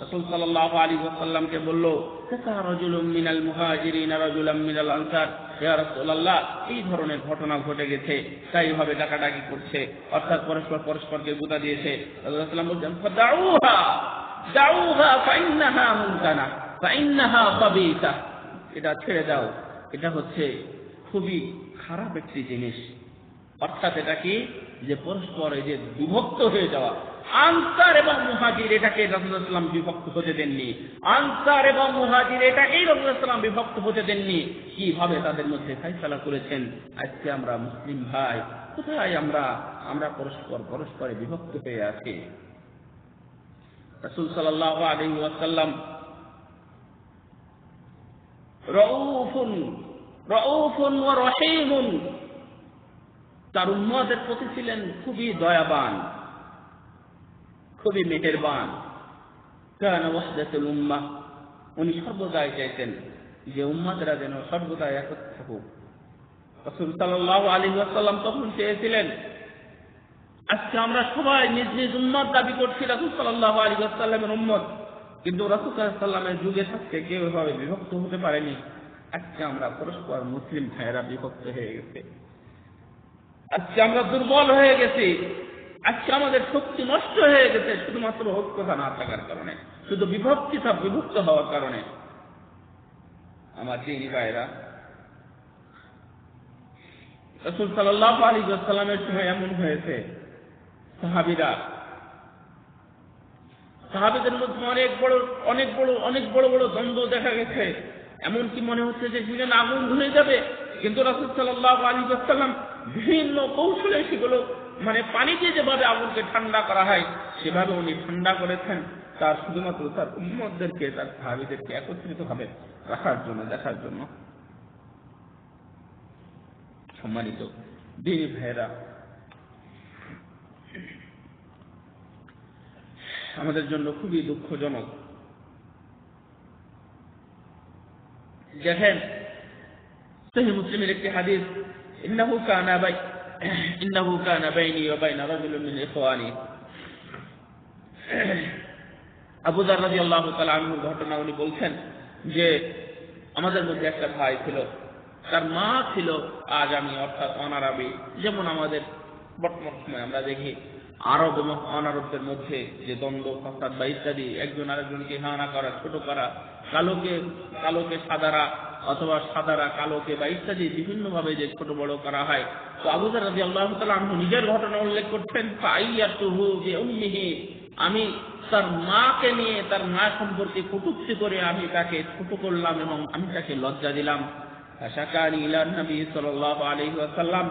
রাসূল সাল্লাল্লাহু আলাইহি ওয়াসাল্লামকে বলল, কাসা রাজুলুম মিনাল মুহাজিরিন রাজুলাম মিনাল আনসার, ইয়া রাসূলুল্লাহ, এই ধরনের ঘটনা ঘটে গেছে, তাই এইভাবে ডাকাডাকি করছে, অর্থাৎ পরস্পরকে গুতা দিয়েছে। রাসূলুল্লাহ সাল্লাল্লাহু আলাইহি ওয়াসাল্লাম বলছেন, দাউহা দাউহা ফাইন্নাহা মুনকানা ফাইন্নাহা খাবিসা, এটা ছেড়ে দাও, এটা হচ্ছে খুবই খারাপ একটি জিনিস। অর্থাৎ এটা কি, যে পরস্পর এই যে বিভক্ত হয়ে যাওয়া, আনসার এবং মুহাজির এটাকে রাসূলুল্লাহ সাল্লাল্লাহু আলাইহি ওয়াসাল্লাম বিভক্ত হতে দেননি। আনসার এবং মুহাজির এটাকেই রাসূলুল্লাহ সাল্লাল্লাহু আলাইহি ওয়াসাল্লাম বিভক্ত হতে দেননি। কিভাবে তাদের মধ্যে ফয়সালা করেছেন। আজকে আমরা মুসলিম ভাই কোথায় আমরা পরস্পরে বিভক্ত হয়ে আছি। রাসূল সাল্লাল্লাহু আলাইহি ওয়াসাল্লাম রাউফুন ওয়া রহিমুন, তার উম্মতের প্রতি ছিলেন খুবই দয়াবান, খুবই মেহেরবান। কানা ওয়াহদাতুল উম্মাহ, উনি সর্বদাই চাইতেন যে উম্মতরা যেন সর্বদাই একত্র থাকুক। রাসূল সাল্লাল্লাহু আলাইহি ওয়াসাল্লাম তখন চেয়েছিলেন, আজকে আমরা সবাই নিজ নিজ উম্মত দাবি করছি, রাসূল সাল্লাল্লাহু আলাইহি ওয়াসাল্লামের উম্মত, কিন্তু রাসূল সাল্লাল্লাহু আলাইহি ওয়াসাল্লামের যুগে থাকতে কেউ এভাবে বিভক্ত হতে পারেনি। আজকে আমরা পরস্পর মুসলিম ভাইয়েরা বিভক্ত হয়ে গেছে, আজকে আমরা দুর্বল হয়ে গেছি, আজকে আমাদের শক্তি নষ্ট হয়ে গেছে শুধুমাত্র ঐক্যতা না থাকার কারণে, শুধু বিভক্ত হওয়ার কারণে। আমার দিনী ভাইয়েরা, রাসূল সাল্লাল্লাহু আলাইহি ওয়াসাল্লামের সময় এমন হয়েছে, সাহাবীদের মধ্যে অনেক বড় দ্বন্দ্ব দেখা গেছে। এমনকি মনে হচ্ছে যে সেখানে আগুন ধরে যাবে, কিন্তু রাসূল সাল্লাল্লাহু আলাইহি ওয়াসাল্লাম বিভিন্ন কৌশলে সেগুলো পানি দিয়ে যেভাবে আগুনকে ঠান্ডা করা হয় সেভাবে উনি ঠান্ডা করেছেন, তার শুধুমাত্র তার উম্মতদেরকে, তার সাহাবীদেরকে একত্রিতভাবে রাখার জন্য, দেখার জন্য। সম্মানিত দিনী ভাইয়েরা, আমাদের জন্য খুবই দুঃখজনক, দেখেন সহিহ মুসলিমের একটি হাদিস, ইন্নাহু কানা বাইনি ওয়া বাইনা রাজুলিন মিন ইখওয়ানি, আবু যার রাদিয়াল্লাহু তাআলা আনহু ঘটনা উনি বলছেন যে আমাদের মধ্যে একটা ভাই ছিল, তার মা ছিল আজামি, অর্থাৎ অনারবি। যেমন আমাদের বর্তমান সময় আমরা দেখি আরব এবং অনারবদের মধ্যে যে দ্বন্দ্ব, ফাসাদ বা ইত্যাদি, একজন আরেকজনকে ইহানা করা, ছোট করা, কালোকে সাদারা অথবা সাদারা কালোকে বা ইত্যাদি বিভিন্নভাবে যে ছোট বড় করা হয়। তো আবু যার রাদিয়াল্লাহু তাআলা আনহু নিজের ঘটনা উল্লেখ করছেন, ফাইয়াতুহু বিউম্মিহি, আমি তার মাকে নিয়ে, তার মা সম্পর্কে কটূক্তি করে আমি তাকে ছোট করলাম এবং আমি তাকে লজ্জা দিলাম। ফাশাকানি ইলা নবী সাল্লাল্লাহু আলাইহি ওয়াসাল্লাম,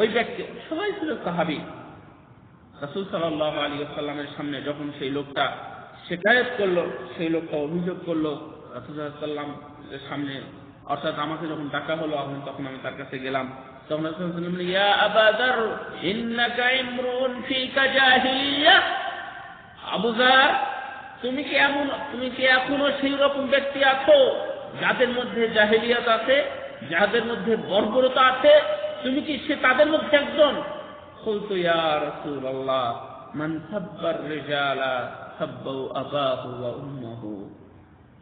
ওই ব্যক্তি, সবাই ছিল সাহাবী, রাসূল সাল্লাল্লাহু আলাইহি ওয়াসাল্লামের সামনে যখন সেই লোকটা শিকায়ত করলো, সেই লোকটা অভিযোগ করলো রাসূল সাল্লাল্লাহু আলাইহি ওয়াসাল্লামের সামনে, অর্থাৎ আমাকে যখন ডাকা হলো তখন আমি তার কাছে গেলাম। তখন রাসূল সাল্লাল্লাহু আলাইহি ওয়াসাল্লাম, ইয়া আবা যার ইন্নাকা ইমরুন ফিকা জাহিলিয়া, আবু যার, তুমি কি এখনো সেই রকম ব্যক্তি আছো যাদের মধ্যে জাহেলিয়াত আছে, যাদের মধ্যে বর্বরতা আছে, তুমি কি তাদের মধ্যে একজন? বলতো, ইয়া রাসূলুল্লাহ, মান সাব্বার রিজালা সাব্বু আবাহু ওয়া উম্মুহু।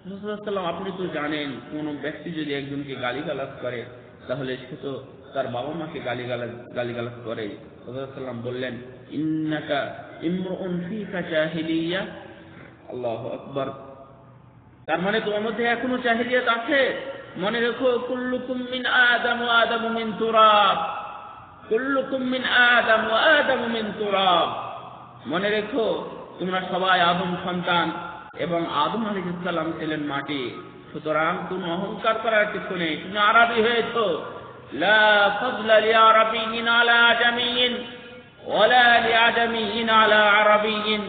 রাসূলুল্লাহ সাল্লাল্লাহু আলাইহি ওয়াসাল্লাম, আপনি তো জানেন, কোন ব্যক্তি যদি একজনকে গালিগালাজ করে তাহলে সে তো তার বাবা মাকে গালিগালাজ করে। রাসূলুল্লাহ সাল্লাল্লাহু আলাইহি ওয়াসাল্লাম বললেন, ইন্নাকা ইমরুন ফিকা জাহিলিয়া। আল্লাহু আকবার। তার মানে তোমার মধ্যে এখনো জাহিলিয়াত আছে। মনে রেখো, কুল্লুকুম মিন আদম ওয়া আদামু মিন তুরাব, কুল্লুকুম মিন আদম ওয়া আদামু মিন তুরাব। মনে রেখো, তোমরা সবাই আদম সন্তান এবং আদম আলাইহিস সালাম ছিলেন মাটি। সুতরাং তুমি অহংকার করার কিছু নেই, তুমি আরবি হয়েছো। লা ফাযলা লিআরাবিয়্যিন আলা আজামিয়্যিন ওয়ালা লিআজামিয়্যিন আলা আরাবিয়্যিন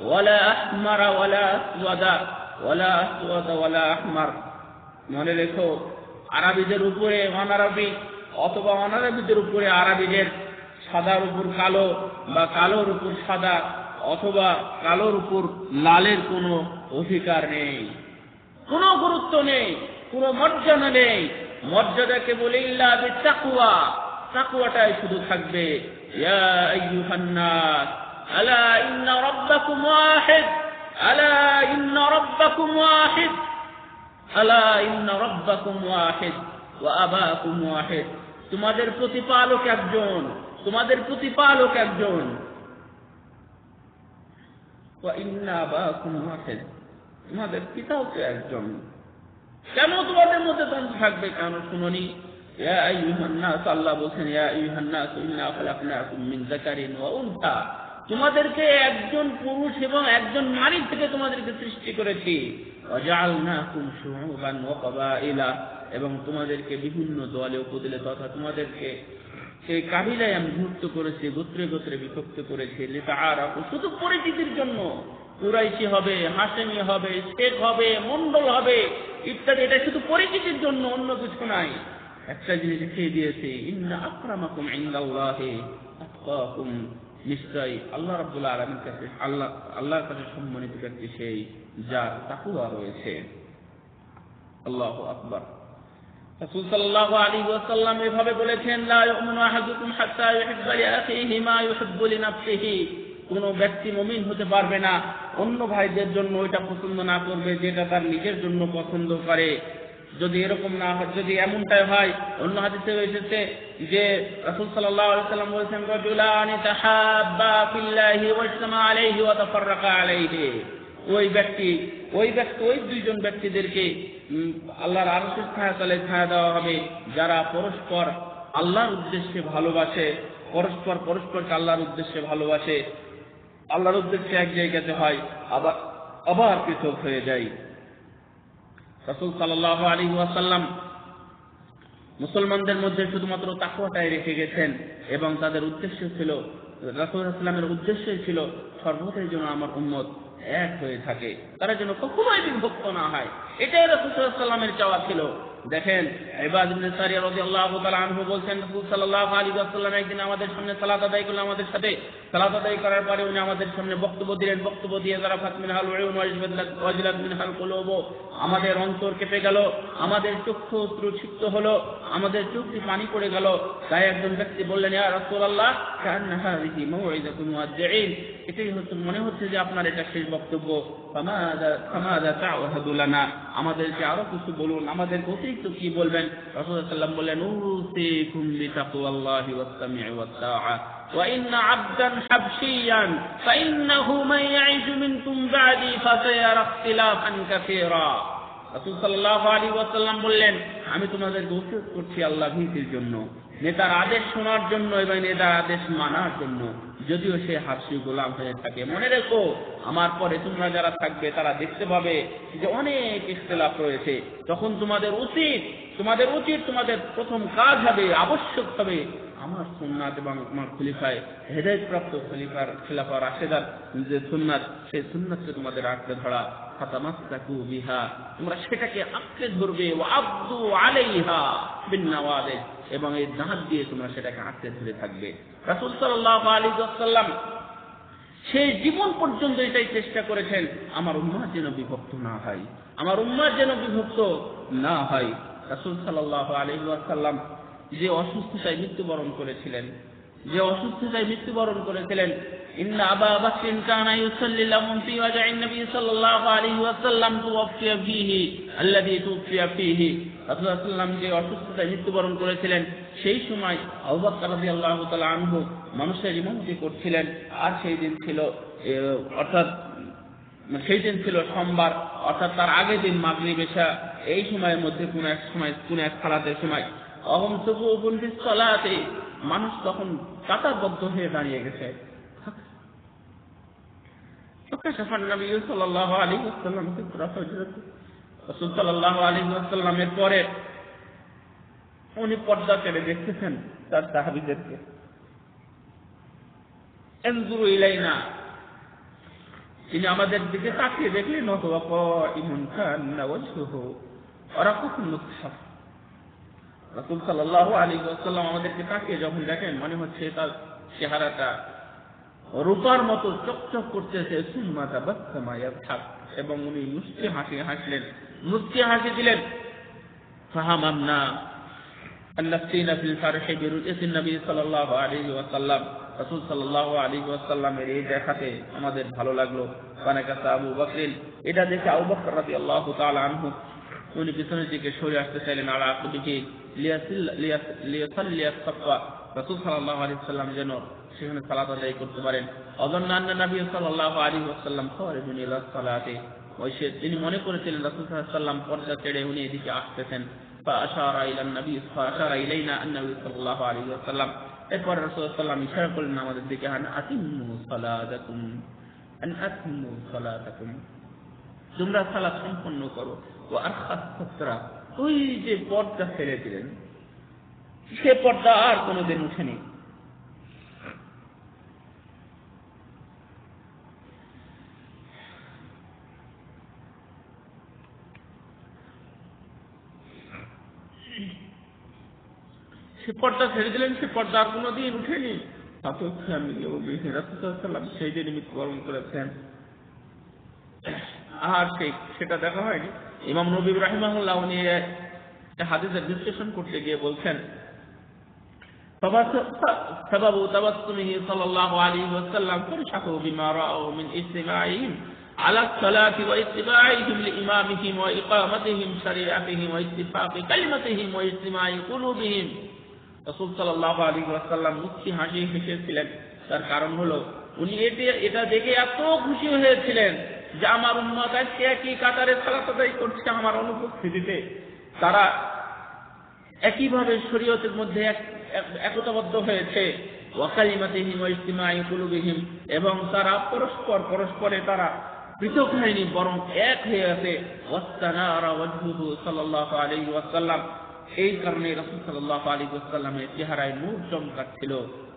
ওয়ালা আহমারা ওয়ালা আসওয়াদা ওয়ালা আসওয়াদা ওয়ালা আহমার। মনে রেখো, আরবিদের উপরে অনারবি অথবা অনারবিদের উপরে আরবিদের, সাদার উপর কালো বা কালোর উপর সাদা অথবা কালোর উপর লালের কোনো অধিকার নেই, কোনো গুরুত্ব নেই, কোনো মর্যাদা নেই। মর্যাদা কেবল ইল্লা বিত্তাকওয়া, তাকওয়াটাই শুধু থাকবে। ইয়া আইয়ুহান নাস আলা ইন্না রাব্বাকুম ওয়াহিদ, আলা ইন্না রাব্বাকুম ওয়াহিদ, আলা ইন্না রাব্বাকুম ওয়াহিদ ওয়া আবাকুম ওয়াহিদ। তোমাদের প্রতিপালক একজন, তোমাদের প্রতিপালক একজন। ওয়া ইন্না আবাকুম ওয়াহিদ, তোমাদের পিতাও তো একজন। কেন তোমাদের মধ্যে দ্বন্দ্ব থাকবে? কেন শুনুনি? ইয়া আইয়ুহান নাস, আল্লাহ বলেন ইয়া আইয়ুহান নাস ইন্না খালাকনাকুম মিন যাকারিন ওয়া উনসা, তোমাদেরকে একজন পুরুষ এবং একজন নারী থেকে তোমাদেরকে সৃষ্টি করেছি। ওয়া জাআলনাকুম শুউবান ওয়া ক্বাবাইলা, এবং তোমাদেরকে বিভিন্ন দলে উপদলে তথা তোমাদেরকে সেই কাবিলায় আমি বিভক্ত করেছি, গোত্রে গোত্রে বিভক্ত করেছি। লিতাআরাফু, শুধু পরিচিতির জন্য। কুরাইশি হবে, হাশেমি হবে, শেখ হবে, মন্ডল হবে ইত্যাদি, এটা শুধু পরিচিতির জন্য, অন্য কিছু নাই। একটা জিনিস শিখিয়ে দিয়েছে, ইন্না আকরামাকুম ইনদাল্লাহি আতকাকুম, নিশ্চয়ই আল্লাহ রাব্বুল আলামিনের কাছে, আল্লাহর কাছে সম্মানিত ব্যক্তি সেই যার তাকওয়া রয়েছে। আল্লাহু আকবার। রাসূল সাল্লাল্লাহু আলাইহি ওয়াসাল্লাম এভাবে বলেছেন, লা ইউমিনু আহাদুকুম হাত্তা ইউহিব্বা লিআখিহি মা ইউহিব্বু লিনাফসিহি, কোন ব্যক্তি মুমিন হতে পারবে না অন্য ভাইদের জন্য ওইটা পছন্দ না করবে যেটা তার নিজের জন্য পছন্দ করে। যদি এরকম না হয়, যদি এমনটাই হয়, অন্য হাদিসে এসেছে যে রাসূল সাল্লাল্লাহু আলাইহি ওয়াসাল্লাম বলেছেন, রাজুলানি তাহাব্বা ফিল্লাহি ওয়াজতামা আলাইহি ওয়া তাফাররাকা আলাইহি, ওই দুইজন ব্যক্তিদেরকে আল্লাহর আরশের ছায়াতলে ছায়া দেওয়া হবে, যারা পরস্পর আল্লাহর উদ্দেশ্যে ভালোবাসে, পরস্পরকে আল্লাহর উদ্দেশ্যে ভালোবাসে, আল্লাহর উদ্দেশ্যে এক জায়গাতে হয়, আবার পৃথক হয়ে যায়। রাসূল সাল্লাল্লাহু আলাইহি ওয়াসাল্লাম মুসলমানদের মধ্যে শুধুমাত্র তাকওয়াটাই রেখে গেছেন, এবং তাদের উদ্দেশ্য ছিল, রাসূল সাল্লাল্লাহু আলাইহি ওয়াসাল্লামের উদ্দেশ্যই ছিল সর্বদাই যেন আমার উম্মত এক হয়ে থাকে, তারা যেন কখনোই বিভক্ত না হয়। এটাই রাসূল সাল্লাল্লাহু আলাইহি ওয়াসাল্লামের চাওয়া ছিল। দেখেন, ইবাদ ইবনে সারিয়া রাদিয়াল্লাহু তাআলা আনহু বলছেন, রাসূল সাল্লাল্লাহু আলাইহি ওয়াসাল্লাম একদিন আমাদের সামনে সালাত আদায় করলেন, আমাদের সাথে সালাত আদায় করার পরে উনি আমাদের সামনে বক্তব্য দিলেন। বক্তব্য দিয়ে যারাফাত মিনহাল উয়ুন ওয়াজলাত মিনহাল কুলুব, আমাদের অন্তর কেঁপে গেল, আমাদের চক্ষু অশ্রুসিক্ত হলো, আমাদের চোখে পানি পড়ে গেল। তাই একজন ব্যক্তি বললেন, ইয়া রাসূলুল্লাহ কান্না হাযিহি মাউইযাতুল মুআদ্দিঈন, এটাই হচ্ছে, মনে হচ্ছে যে আপনার এটা শেষ বক্তব্য। ফামাযা তা'উহাদু লানা, আমাদেরকে আরো কিছু বলুন, আমাদেরকে অতিরিক্ত কি বলবেন? রাসূল সাল্লাল্লাহু আলাইহি ওয়াসাল্লাম বললেন, উসিকুম বিতাকওয়াল্লাহি ওয়াস-সামি'i ওয়াত-তাআ ওয়া ইন্না 'আবদান হাবশিয়ান ফাইন্নাহু মান ইয়া'ইশু মিনকুম বা'দি ফাসায়ারা ইখতিলাফান কাসীরা। রাসূল সাল্লাল্লাহু আলাইহি ওয়াসাল্লাম বললেন, আমি তোমাদেরকে ওসিয়ত করছি আল্লাহ ভীতির জন্য, নেতার আদেশ শোনার জন্য এবং নেতার আদেশ মানার জন্য, যদিও সে হাবশী গোলাম হয়ে থাকে। মনে রেখো, আমার পরে তোমরা যারা থাকবে তারা দেখতে পাবে যে অনেক ইখতিলাফ রয়েছে। তখন তোমাদের উচিত তোমাদের প্রথম কাজ হবে, আবশ্যক হবে, আমার সুন্নাত এবং আমার খলিফায় হেদায়েতপ্রাপ্ত খেলাফা রাশেদার যে সুন্নাত, সেই সুন্নাতকে তোমাদের আঁকড়ে ধরা। ফাতামাসসাকু বিহা, তোমরা সেটাকে আঁকড়ে ধরবে। ওয়া আবদু আলাইহা বিন-নাওয়াজিজ, এবং এই দাঁত দিয়ে তোমরা সেটাকে আঁকড়ে ধরে থাকবে। রাসূল সাল্লাল্লাহু আলাইহি ওয়াসাল্লাম সেই জীবন পর্যন্ত এটাই চেষ্টা করেছেন, আমার উম্মাহ যেন বিভক্ত না হয়, আমার উম্মাহ যেন বিভক্ত না হয়। রাসূল সাল্লাল্লাহু আলাইহি ওয়াসাল্লাম যে অসুস্থতায় মৃত্যুবরণ করেছিলেন, ইন্না আবা বকরিন কানা ইউসাল্লি লাহুম ফি ওয়াজআইন নবী সাল্লাল্লাহু আলাইহি ওয়াসাল্লাম তুওফিয়া ফীহি আল্লাযী তুওফিয়া ফীহি। রাসূল সাল্লাল্লাহু আলাইহি ওয়াসাল্লাম যে অসুস্থতায় মৃত্যুবরণ করেছিলেন, সেই সময় আবু বকর রাদিয়াল্লাহু তাআলা আনহু মানুষের ইমামতি করছিলেন। আর সেই দিন ছিল সোমবার, অর্থাৎ তার আগের দিন মাগরিব এশা, এই সময়ের মধ্যে কোন এক সালাতের সময় অহম সুফুফুন ফিস সালাতি, মানুষ তখন কাতারবদ্ধ হয়ে দাঁড়িয়ে গেছে। ফাকাশাফান নবী সাল্লাল্লাহু আলাইহি ওয়াসাল্লাম রাসূল সাল্লাল্লাহু আলাইহি ওয়াসাল্লামের পরে উনি পর্দা ছেড়ে দেখতেছেন তার সাহাবীদেরকে, এনজুরু ইলাইনা, তিনি আমাদের দিকে তাকিয়ে দেখলেন, ওয়া কাইমুন কান্না ওয়াজহুহু রাকুফুন মুসহাফ। রাসূল সাল্লাল্লাহু আলাইহি ওয়াসাল্লাম আমাদেরকে তাকিয়ে যখন দেখেন, মনে হচ্ছে তার চেহারাটা রূপার মতো চকচক করতেছে। সুম্মা তাবাসসামা ইয়াদহাক, এবং উনি মুস্কি হাসি দিলেন। ফাহামামনা, النفسين في الفرح برؤية النبي صلى الله عليه وسلم রাসূল সাল্লাল্লাহু আলাইহি ওয়াসাল্লামের এই দেখাতে আমাদের ভালো লাগলো। বানাকাতা আবু বকর, এটা দেখে আবু বকর রাদিয়াল্লাহু তাআলা আনহু উনি পিছনের দিকে সরে আসতে চাইলেন। আর আকুবিহি লিয়াসাল্লি আস-সাফা, রাসূল সাল্লাল্লাহু আলাইহি ওয়াসাল্লাম যেন সেখানে সালাত আদায় করতে পারেন। অযন্নান্না নবী সাল্লাল্লাহু আলাইহি ওয়াসাল্লাম খারিজুন ইলা সালাতি, তিনি মনে করেছিলেন রাসূল সাল্লাল্লাহু আলাইহি ওয়াসাল্লাম পর্দা ছেড়ে উনি এদিকে আসতেছেন। فأشار إلينا النبي صلى الله عليه وسلم, এরপর রাসূল সাল্লাল্লাহু আলাইহি ওয়াসাল্লাম ইশারা করলেন আমাদের দিকে, আতিম্মু সালাতাকুম, তোমরা সালাত সম্পন্ন করো। ওয়া আরখাস সাতরা, ওই যে পর্দা ছেড়ে দিলেন সে পর্দা আর কোনোদিন উঠেনি। সে পর্দা ছেড়ে দিলেন, সে পর্দা আর কোনোদিন উঠেনি। সেই যে মৃত্যুবরণ করেছেন আর সেটা দেখা হয়নি। ইমাম নবী রাহিমাহুল্লাহ উনি হাদিসের বিশ্লেষণ করতে গিয়ে বলছেন, সাবাবু তাবাসসুমিহি সাল্লাল্লাহু আলাইহি ওয়াসাল্লাম ফরশাহু বিমা রাআউ মিন ইসতিমাইহিম আলা সালাতি ওয়া ইত্তিবাইহিম লিইমামিহিম ওয়া ইকামাতিহিম শারিআতিহিম ওয়া ইত্তিফাকি কালিমাতিহিম ওয়া ইজতিমাই কুলুবিহিম। রাসূল সাল্লাল্লাহু আলাইহি ওয়াসাল্লাম মুস্কি হাসি হেসেছিলেন। তার কারণ হলো উনি এটা দেখে এত খুশি হয়েছিলেন যে আমার উম্মত আজকে একই কাতারে সালাত আদায় করছে আমার অনুপস্থিতিতে, তারা একইভাবে শরীয়তের মধ্যে একতাবদ্ধ হয়েছে। ওয়া কালিমাতিহিম ওয়া ইজতিমাই কুলুবিহিম, এবং তারা পরস্পরে তারা পৃথক হয়নি, বরং এক হয়ে আছে। ওয়াস্তানারা ওয়াজহুহু সাল্লাল্লাহু আলাইহি ওয়াসাল্লাম, এই কারণে রাসূল সাল্লাল্লাহু আলাইহি ওয়াসাল্লামের চেহারায় নূর চমকাচ্ছিল।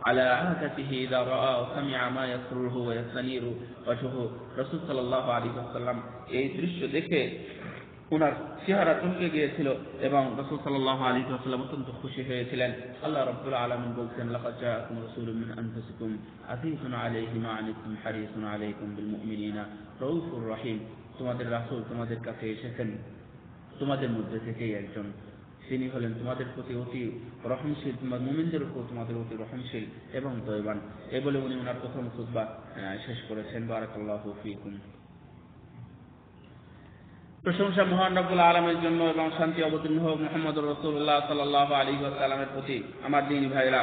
আলা আহাতিহি ইযা রাআ সামিআ মা ইয়াসরুহু ওয়া ইয়াসনিরু ওয়াজহুহু, রাসূল সাল্লাল্লাহু আলাইহি ওয়াসাল্লাম এই দৃশ্য দেখে ওনার চেহারা চমকে গিয়েছিল এবং রাসূল সাল্লাল্লাহু আলাইহি ওয়াসাল্লাম অত্যন্ত খুশি হয়েছিলেন। আল্লাহ রাব্বুল আলামিন বলছেন, লাকাদ জাআকুম রাসূলুম মিন আনফুসিকুম আযীজুন আলাইহি মা আনিতুম হারিসুন আলাইকুম বিল মুমিনিনা রাউফুর রহিম, তোমাদের রাসূল তোমাদের কাছে এসেছেন, তোমাদের মধ্যে থেকেই একজন, তিনি হলেন তোমাদের প্রতি অতি রহমশীল, তোমার মুমিনদের উপর তোমাদের অতি রহমশীল এবং দয়াবান। এ বলে উনি ওনার প্রথম খুতবা শেষ করেছেন। বারাকাল্লাহু ফীকুম। প্রশংসা মহান রব্বুল আলামিনের জন্য এবং শান্তি অবতীর্ণ হোক মুহাম্মদুর রাসূলুল্লাহ সাল্লাল্লাহু আলাইহি ওয়াসাল্লামের প্রতি। আমার দ্বীনী ভাইরা,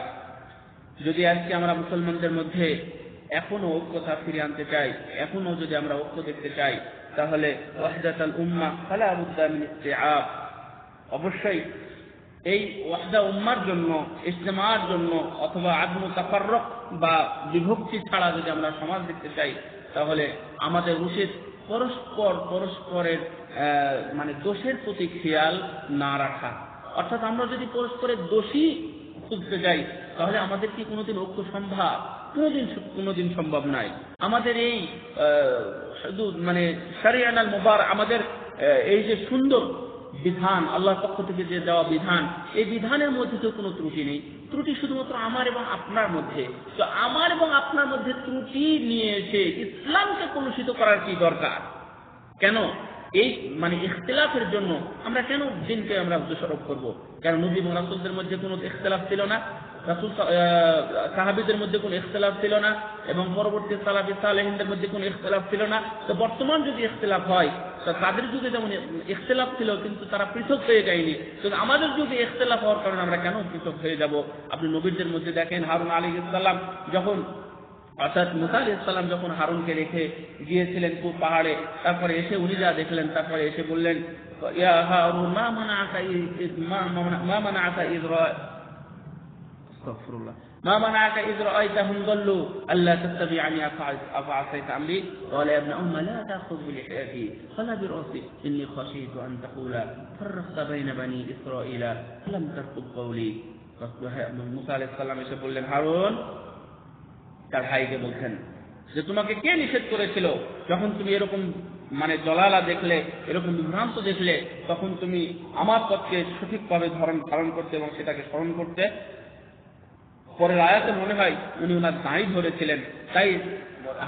যদি আজকে আমরা মুসলমানদের মধ্যে এখনো ঐক্যতা ফিরিয়ে আনতে চাই, এখনো যদি আমরা ঐক্য দেখতে চাই, তাহলে ওয়াহদাতুল উম্মাহ ফালা বুদ্দা মিন ইস্তিআব, অবশ্যই এই ওয়াহদা উম্মার জন্য, ইজতিমার জন্য, অথবা আদমু তাফাররুক বা বিভক্তি ছাড়া যদি আমরা সমাজ দেখতে চাই, তাহলে আমাদের উচিত পরস্পরের মানে দোষের প্রতি খেয়াল না রাখা। অর্থাৎ আমরা যদি পরস্পরের দোষী খুঁজতে যাই, তাহলে আমাদের কি কোনোদিন ঐক্য সম্ভব? কোনোদিন সম্ভব নয়। আমাদের এই শুধু মানে শরিয়াতুল মুবারক, আমাদের এই যে সুন্দর বিধান, আল্লাহর পক্ষ থেকে যে দেওয়া বিধান, এই বিধানের মধ্যে তো কোনো ত্রুটি নেই। ত্রুটি শুধুমাত্র আমার এবং আপনার মধ্যে। তো আমার এবং আপনার মধ্যে ত্রুটি নিয়ে এসে ইসলামকে কলুষিত করার কি দরকার? কেন এই মানে ইখতিলাফের জন্য আমরা কেন দিনকে আমরা দোষারোপ করব? কেন নবী এবং রাসূলদের মধ্যে কোনো ইখতিলাফ ছিল না? রাসূল সাহাবীদের মধ্যে কোনো ইখতিলাফ ছিল না, এবং পরবর্তী সালাফি সালেহিনদের মধ্যে কোনো ইখতিলাফ ছিল না। তো বর্তমান যদি ইখতিলাফ হয়, তো তাদের যুগে যেমন ইখতিলাফ ছিল কিন্তু তারা পৃথক হয়ে যায়নি, তো আমাদের যুগে ইখতিলাফ হওয়ার কারণে আমরা কেন পৃথক হয়ে যাব? আপনি নবীদের মধ্যে দেখেন, হারুন আলাইহিস সালাম যখন, অর্থাৎ মুসা আলাইহিস সালাম যখন হারুনকে রেখে গিয়েছিলেন খুব পাহাড়ে, তারপরে এসে উনি যা দেখলেন, তারপরে এসে বললেন, ইয়া হারুন মা মানাআকা إذ رأيتهم ضلوا ألا تتبعني أفعصيت أمري قال يا ابن أم لا تأخذ بلحيتي ولا برأسي إني خشيت أن تقول فرقت بين بني إسرائيل فلم ترقب قولي। মুসা আলাইহিস সালাম এসে বললেন, হারুন তার ভাইকে বলছেন যে তোমাকে কে নিষেধ করেছিল, যখন তুমি এরকম মানে জলালা দেখলে, এরকম বিভ্রান্ত দেখলে, তখন তুমি আমার পথকে সঠিকভাবে ধারণ করতে এবং সেটাকে স্মরণ করতে। পরের আয়াতে মনে হয় উনি ওনার দাঁড়ি ধরেছিলেন, তাই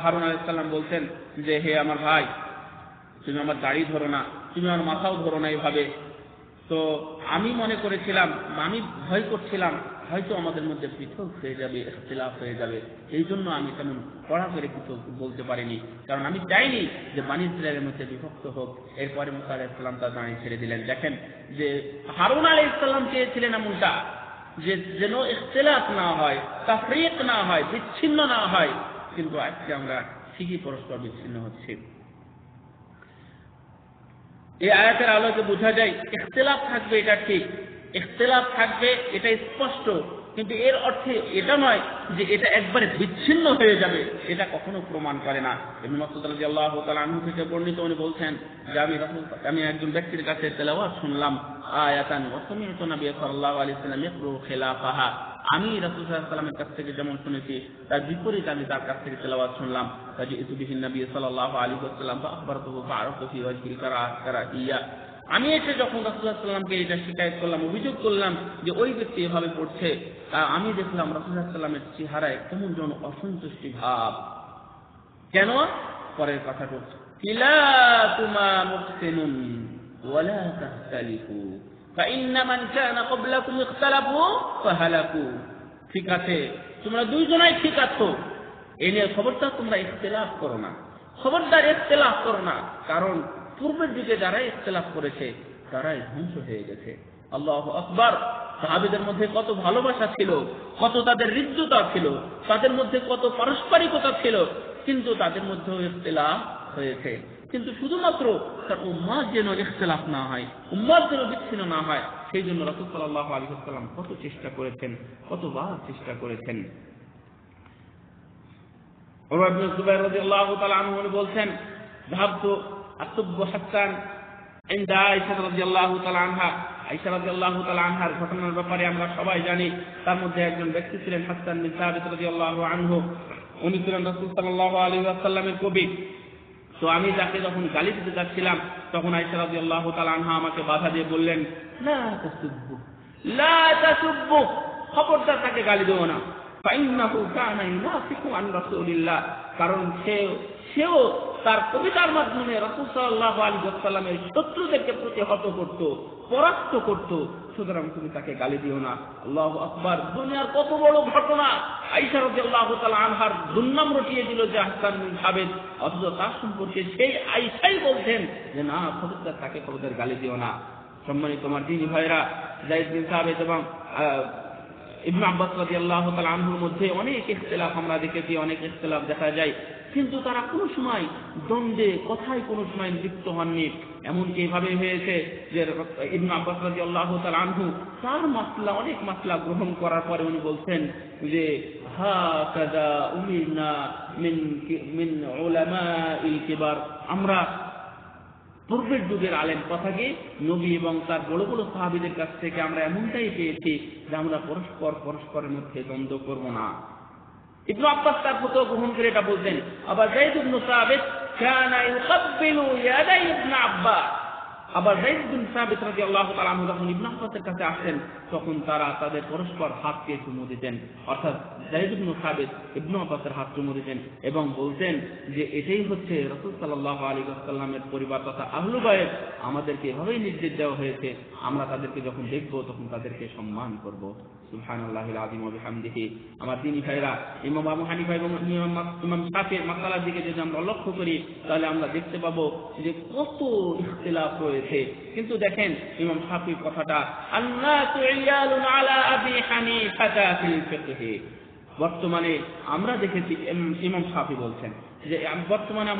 হারুন আলাইহিস সালাম বলছেন যে হে আমার ভাই, তুমি আমার দাড়ি ধরো না, তুমি আমার মাথাও ধরো না, এইভাবে তো আমি মনে করেছিলাম, আমি ভয় করছিলাম হয়তো আমাদের মধ্যে পৃথক হয়ে যাবে, ইখতিলাফ হয়ে যাবে। এই জন্য আমি তেমন কড়া করে কিছু বলতে পারিনি, কারণ আমি চাইনি যে বনী ইসরাঈলের মধ্যে বিভক্ত হোক। এরপরে মুসা আলাইহিস সালাম তার দাঁড়িয়ে ছেড়ে দিলেন। দেখেন যে হারুন আলাইহিস সালাম চেয়েছিলেন এমনটা যে যেন ইখতিলাফ না হয়, তাফরীক না হয়, বিচ্ছিন্ন না হয়, কিন্তু আজকে আমরা ঠিকই পরস্পর বিচ্ছিন্ন হচ্ছি। এই আয়াতের আলোকে বোঝা যায় ইখতিলাফ থাকবে, এটা ঠিক, ইখতিলাফ থাকবে এটা স্পষ্ট, কিন্তু এর অর্থে এটা নয় যে এটা একবারে বিচ্ছিন্ন হয়ে যাবে, এটা কখনো প্রমাণ করে না। ইবনে মাসউদ রাদিয়াল্লাহু তাআলা আনহু থেকে বর্ণিত, উনি বলছেন যে আমি একজন ব্যক্তির কাছে তেলাওয়াত শুনলাম আয়াতান ওয়া সামি'তু নবী সাল্লাল্লাহু আলাইহি ওয়াসাল্লাম ইয়াকরু খিলাফাহা, আমি রাসূল সাল্লাল্লাহু আলাইহি ওয়াসাল্লামের কাছ থেকে যেমন শুনেছি তার বিপরীত আমি তার কাছ থেকে তেলাওয়াত শুনলাম। ফাজি'তু বিহি নবী সাল্লাল্লাহু আলাইহি ওয়াসাল্লাম ফাআখবারতুহু ফাআরাফতু ফি ওয়াজহিল কারাহিয়া, আমি এসে যখন রাসূল সাল্লাল্লাহু আলাইহি ওয়াসাল্লামকে এটা শিকায়ত করলাম, অভিযোগ করলাম যে ওই ব্যক্তি এভাবে পড়ছে, আমি দেখলাম রাসূল সাল্লাল্লাহু আলাইহি ওয়াসাল্লামের চেহারায় কেমন যেন অসন্তুষ্টি ভাব। কেন? পরের কথা বলছে কিলাতুমা মুহসিনুন ওয়ালা তাখতালিফু ফাইন্না মান কানা ক্বাবলাকুম ইখতালাফু ফাহালাকু, ঠিক আছে তোমরা দুইজনাই ঠিক আছো, এই নিয়ে খবরদার তোমরা ইখতিলাফ করো না, খবরদার ইখতিলাফ করো না, কারণ পূর্বের যুগে যারা ইখতিলাফ করেছে তারাই ধ্বংস হয়ে গেছে। আল্লাহু আকবার। সাহাবীদের মধ্যে কত ভালোবাসা ছিল, কত তাদের হৃদ্যতা ছিল, তাদের মধ্যে কত পারস্পরিকতা ছিল, কিন্তু তাদের মধ্যেও ইখতিলাফ হয়েছে। কিন্তু শুধুমাত্র তার উম্মাত যেন ইখতিলাফ না হয়, উম্মাত যেন বিচ্ছিন্ন না হয়, সেই জন্য রাসূল সাল্লাল্লাহু আলাইহি ওয়াসাল্লাম কত চেষ্টা করেছেন, কতবার চেষ্টা করেছেন। উমর ইবনে জুবাইর রাদিয়াল্লাহু তাআলা আনহু বলছেন যাহাবতু আসুব্বু হাসান ইনদা আয়েশা রাদিয়াল্লাহু তাআলা আনহা, আয়েশা রাদিয়াল্লাহু তাআলা আনহার ঘটনার ব্যাপারে আমরা সবাই জানি। তার মধ্যে একজন ব্যক্তি ছিলেন হাসান বিন সাবিত রাদিয়াল্লাহু আনহু, উনি ছিলেন রাসূল সাল্লাল্লাহু আলাইহি ওয়াসাল্লামের কবি। তো আমি তাকে যখন গালি দিতে যাচ্ছিলাম তখন আয়েশা রাদিয়াল্লাহু তাআলা আনহা আমাকে বাধা দিয়ে বললেন লা তাসুব্বু, লা তাসুব্বু, খবরদার তাকে গালি দিও না, ফাইন্নাহু কানা ইউনাফিকু আন রাসূলিল্লাহ, কারণ সেও তার কবিতার মাধ্যমে রাসূল সাল্লাল্লাহু আলাইহি ওয়াসাল্লামের শত্রুদেরকে প্রতিহত করত, পরাস্ত করত, সুতরাং তুমি তাকে গালি দিও না। আল্লাহু আকবার। দুনিয়ার কত বড় ঘটনা, আয়েশা রাদিয়াল্লাহু তাআলা আনহার দুর্নাম রটিয়ে দিল যে হাসান বিন সাবিত, অথচ তার সম্পর্কে সেই আয়েশাই বলছেন যে না, খবরদার তাকে খবরদার গালি দিও না। সম্মানিত আমার দিনী ভাইরা, যায়েদ বিন সাবিত এবং ইবনে আব্বাস রাদিয়াল্লাহু তাআলা আনহুর মধ্যে অনেক ইখতিলাফ আমরা দেখেছি, অনেক ইখতিলাফ দেখা যায়, কিন্তু তারা কোনো সময় দ্বন্দ্বে কথায় কোনো সময় লিপ্ত হননি। এমনকি এভাবে হয়েছে যে ইবনে আব্বাস রাদিয়াল্লাহু তাআলা আনহু তার মাসলা, অনেক মাসলা গ্রহণ করার পরে উনি বলছেন যে হাকাযা উমিরনা মিন উলামাইল কিবার, আমরা পূর্বের যুগের আলেম কথাকে নবী এবং তার বড় বড় সাহাবীদের কাছ থেকে আমরা এমনটাই পেয়েছি যে আমরা পরস্পরের মধ্যে দ্বন্দ্ব করব না। ইবনে আব্বাস তার ফতোয়া গ্রহণ করে এটা বলতেন। আবার যায়েদ ইবনে সাবিত কানা ইউকাব্বিলু ইয়াদাই ইবনে আব্বাস, আবার যায়েদ বিন সাবিত রাদিয়াল্লাহু তাআলা আনহু যখন ইবনে আব্বাসের কাছে আসেন তখন তারা তাদের পরস্পর হাতকে চুমু দিতেন, অর্থাৎ যায়েদ ইবনে সাবিত ইবনে আব্বাসের হাত চুমু দিতেন এবং বলতেন যে এটাই হচ্ছে রাসূল সাল্লাল্লাহু আলাইহি ওয়াসাল্লামের পরিবার তথা আহলু বাইত, আমাদেরকে এভাবেই নির্দেশ দেওয়া হয়েছে, আমরা তাদেরকে যখন দেখব তখন তাদেরকে সম্মান করব। সুবহানাল্লাহিল আযীম ওয়া বিহামদিহি। আমার দ্বীনী ভাইরা, ইমাম আবু হানিফা এবং ইমাম শাফিঈর মাসআলার দিকে যদি আমরা লক্ষ্য করি তাহলে আমরা দেখতে পাবো যে কত ইখতিলাফ রয়েছে। কিন্তু দেখেন ইমাম শাফিঈর কথাটা, আন্নাসু ইয়ালুন আলা আবি হানিফা ফিল ফিকহি, বর্তমানে আমরা দেখেছি, ইমাম শাফিঈ বলছেন যে বর্তমানে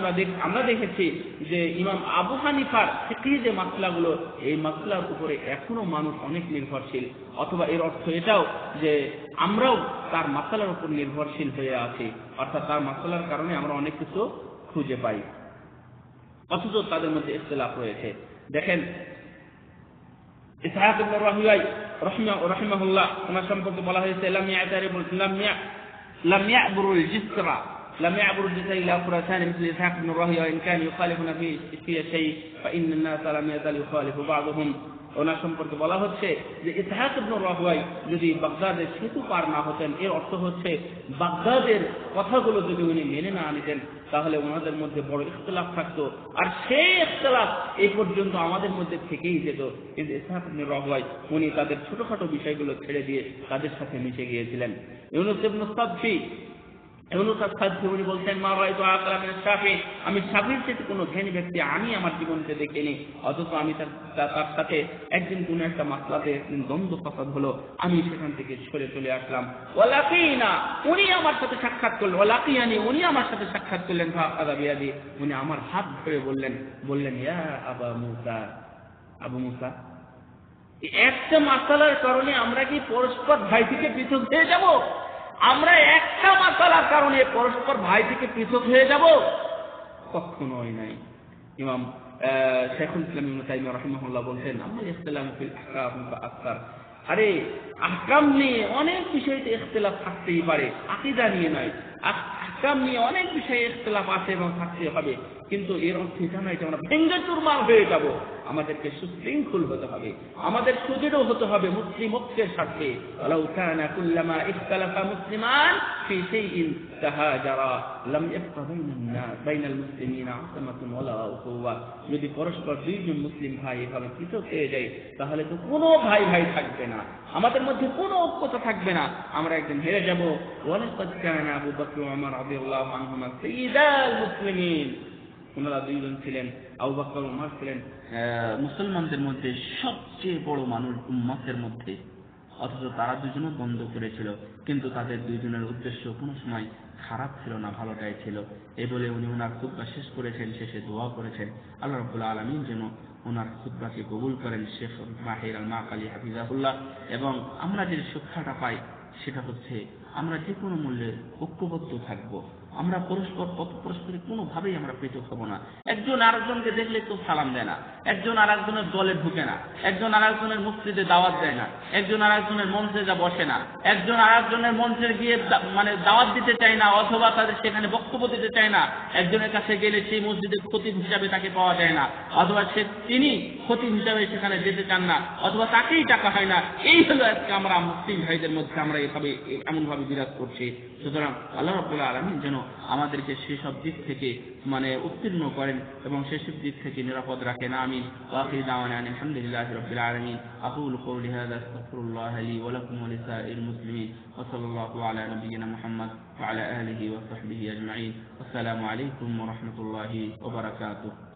আমরা দেখেছি যে ইমাম আবু হানিফার ফিকহি যে মাসলাগুলো, এই মাসলার উপরে এখনো মানুষ অনেক নির্ভরশীল, অথবা এর অর্থ এটাও যে আমরাও তার মাসলার উপর নির্ভরশীল হয়ে আছি, অর্থাৎ তার মাসলার কারণে আমরা অনেক কিছু খুঁজে পাই, অথচ তাদের মধ্যে ইখতিলাফ রয়েছে। দেখেন ইসহাক ইবনে রাহওয়াই রাহিমাহুল্লাহ, ওনার সম্পর্কে বলা হয়েছে লাম ইয়াবরুল জিসরা إلى خراسان مثل إسحاق بن راهويه وإن كان يخالفنا في شيء فإن الناس لم يزال يخالف بعضهم ওনার সম্পর্কে বলা হচ্ছে যে ইসহাক ইবনে রাহওয়াই যদি বাগদাদের সেতু পার না হতেন, এর অর্থ হচ্ছে বাগদাদের কথাগুলো যদি উনি মেনে না নিতেন তাহলে ওনাদের মধ্যে বড় ইখতিলাফ থাকতো, আর সেই ইখতিলাফ এই পর্যন্ত আমাদের মধ্যে থেকেই যেত। কিন্তু ইসহাক ইবনে রাহওয়াই উনি তাদের ছোটখাটো বিষয়গুলো ছেড়ে দিয়ে তাদের সাথে মিশে গিয়েছিলেন। ইউনুস ইবনে সাদফি উনি বলছেন, মা রাআইতু আকলা মিন শাফি, আমি শাফির চেয়ে কোনো জ্ঞানী ব্যক্তি আমি আমার জীবনকে দেখিনি, অথচ আমি তার সাথে একদিন কোনো একটা মাসলাতে একদিন দ্বন্দ্ব ফাসাদ হলো, আমি সেখান থেকে সরে চলে আসলাম। ওয়ালাকিনা, উনি আমার সাথে সাক্ষাৎ করলেন, ওয়ালাকিয়ানি, উনি আমার সাথে সাক্ষাৎ করলেন, ফাআখাযা বিয়াদি, উনি আমার হাত ধরে বললেন ইয়া আবু মুসা, একটা মাসালার কারণে আমরা কি পরস্পর ভাই থেকে পৃথক হয়ে যাব? আমরা একটা মাসালার কারণে পরস্পর ভাই থেকে পৃথক হয়ে যাব? কখনোই নাই। ইমাম শাইখুল ইসলাম ইবনে তাইমিয়া রাহিমাহুল্লাহ বলছেন, আমরা ইখতিলাফ ফিল আহকাম আকসার, আরে আহকাম নিয়ে অনেক বিষয়তে ইখতিলাফ থাকতেই পারে, আকীদা নিয়ে নয়। আহকাম নিয়ে অনেক বিষয়ে ইখতিলাফ আছে এবং থাকতে হবে, কিন্তু এর অর্থ এটা নয় যে আমরা ভেঙ্গে চুরমার হয়ে যাব। আমাদেরকে সুশৃঙ্খল হতে হবে, আমাদের সুদৃঢ় হতে হবে মুসলিম ঐক্যের স্বার্থে। ওয়ালাউ কানা কুল্লামা ইখতালাফা মুসলিমান ফি শাইইন তাহাজারা লাম ইয়াবকা বাইনাল মুসলিমিনা আসামাতুন ওয়ালা উকুওয়া, যদি পরস্পর দুইজন মুসলিম ভাই এভাবে পৃথক হয়ে যায় তাহলে তো কোনো ভাই থাকবে না, আমাদের মধ্যে কোনো ঐক্যতা থাকবে না, আমরা একদিন হেরে যাব। ওয়ালাকাদ কানা আবু বকর ওয়া ওমর রাদিয়াল্লাহু আনহুমা সাইয়্যিদাল মুসলিমিন, ওনারা দুইজন ছিলেন, আবু বকর ওমর ছিলেন মুসলমানদের মধ্যে সবচেয়ে বড় মানুষ উম্মতের মধ্যে, অথচ তারা দুজনও দ্বন্দ্ব করেছিল, কিন্তু তাদের দুইজনের উদ্দেশ্য কোনো সময় খারাপ ছিল না, ভালোটাই ছিল। এই বলে উনি ওনার খুতবা শেষ করেছেন, শেষে দোয়া করেছেন আল্লাহ রাব্বুল আলামিন যেন ওনার খুতবাকে কবুল করেন, শেখ মাহির আল মাকালি হাফিজাহুল্লাহ। এবং আমরা যে শিক্ষাটা পাই সেটা হচ্ছে আমরা যে কোনো মূল্যে ঐক্যবদ্ধ থাকবো, আমরা পরস্পরের কোনোভাবেই আমরা পৃথক হব না। একজন আরেকজনকে দেখলে তো সালাম দেয় না, একজন আরেকজনের দলে ঢুকে না, একজন আরেকজনের মসজিদে দাওয়াত দেয় না, একজন আরেকজনের মঞ্চে যা বসে না, একজন আরেকজনের মঞ্চে গিয়ে দাওয়াত দিতে চায় না, অথবা তাদের সেখানে বক্তব্য দিতে চায় না। একজনের কাছে গেলে সেই মসজিদের খতিব হিসাবে তাকে পাওয়া যায় না, অথবা তিনি খতিব হিসাবে সেখানে যেতে চান না, অথবা তাকেই টাকা হয় না। এই হলো আজকে আমরা মুসলিম ভাইদের মধ্যে আমরা এমনভাবে বিরাজ করছি। সুতরাং আল্লাহ রাব্বুল আলামিন যেন আমাদেরকে সেসব দিক থেকে উত্তীর্ণ করেন এবং সেসব দিক থেকে নিরাপদ রাখেন। আমিন। ওয়া আখিরু দাওয়ানা আলহামদুলিল্লাহি রাব্বিল আলামিন। আকুলু কওলি হাযা আস্তাগফিরুল্লাহ লি ওয়া লাকুম ওয়া লিসাইরিল মুসলিমিন ওয়া সাল্লাল্লাহু আলা নাবিয়িনা মুহাম্মদ ওয়া আলা আলিহি ওয়া সাহবিহি আজমাইন। আসসালামু আলাইকুম ওয়া রাহমাতুল্লাহি ওয়া বারাকাতুহু।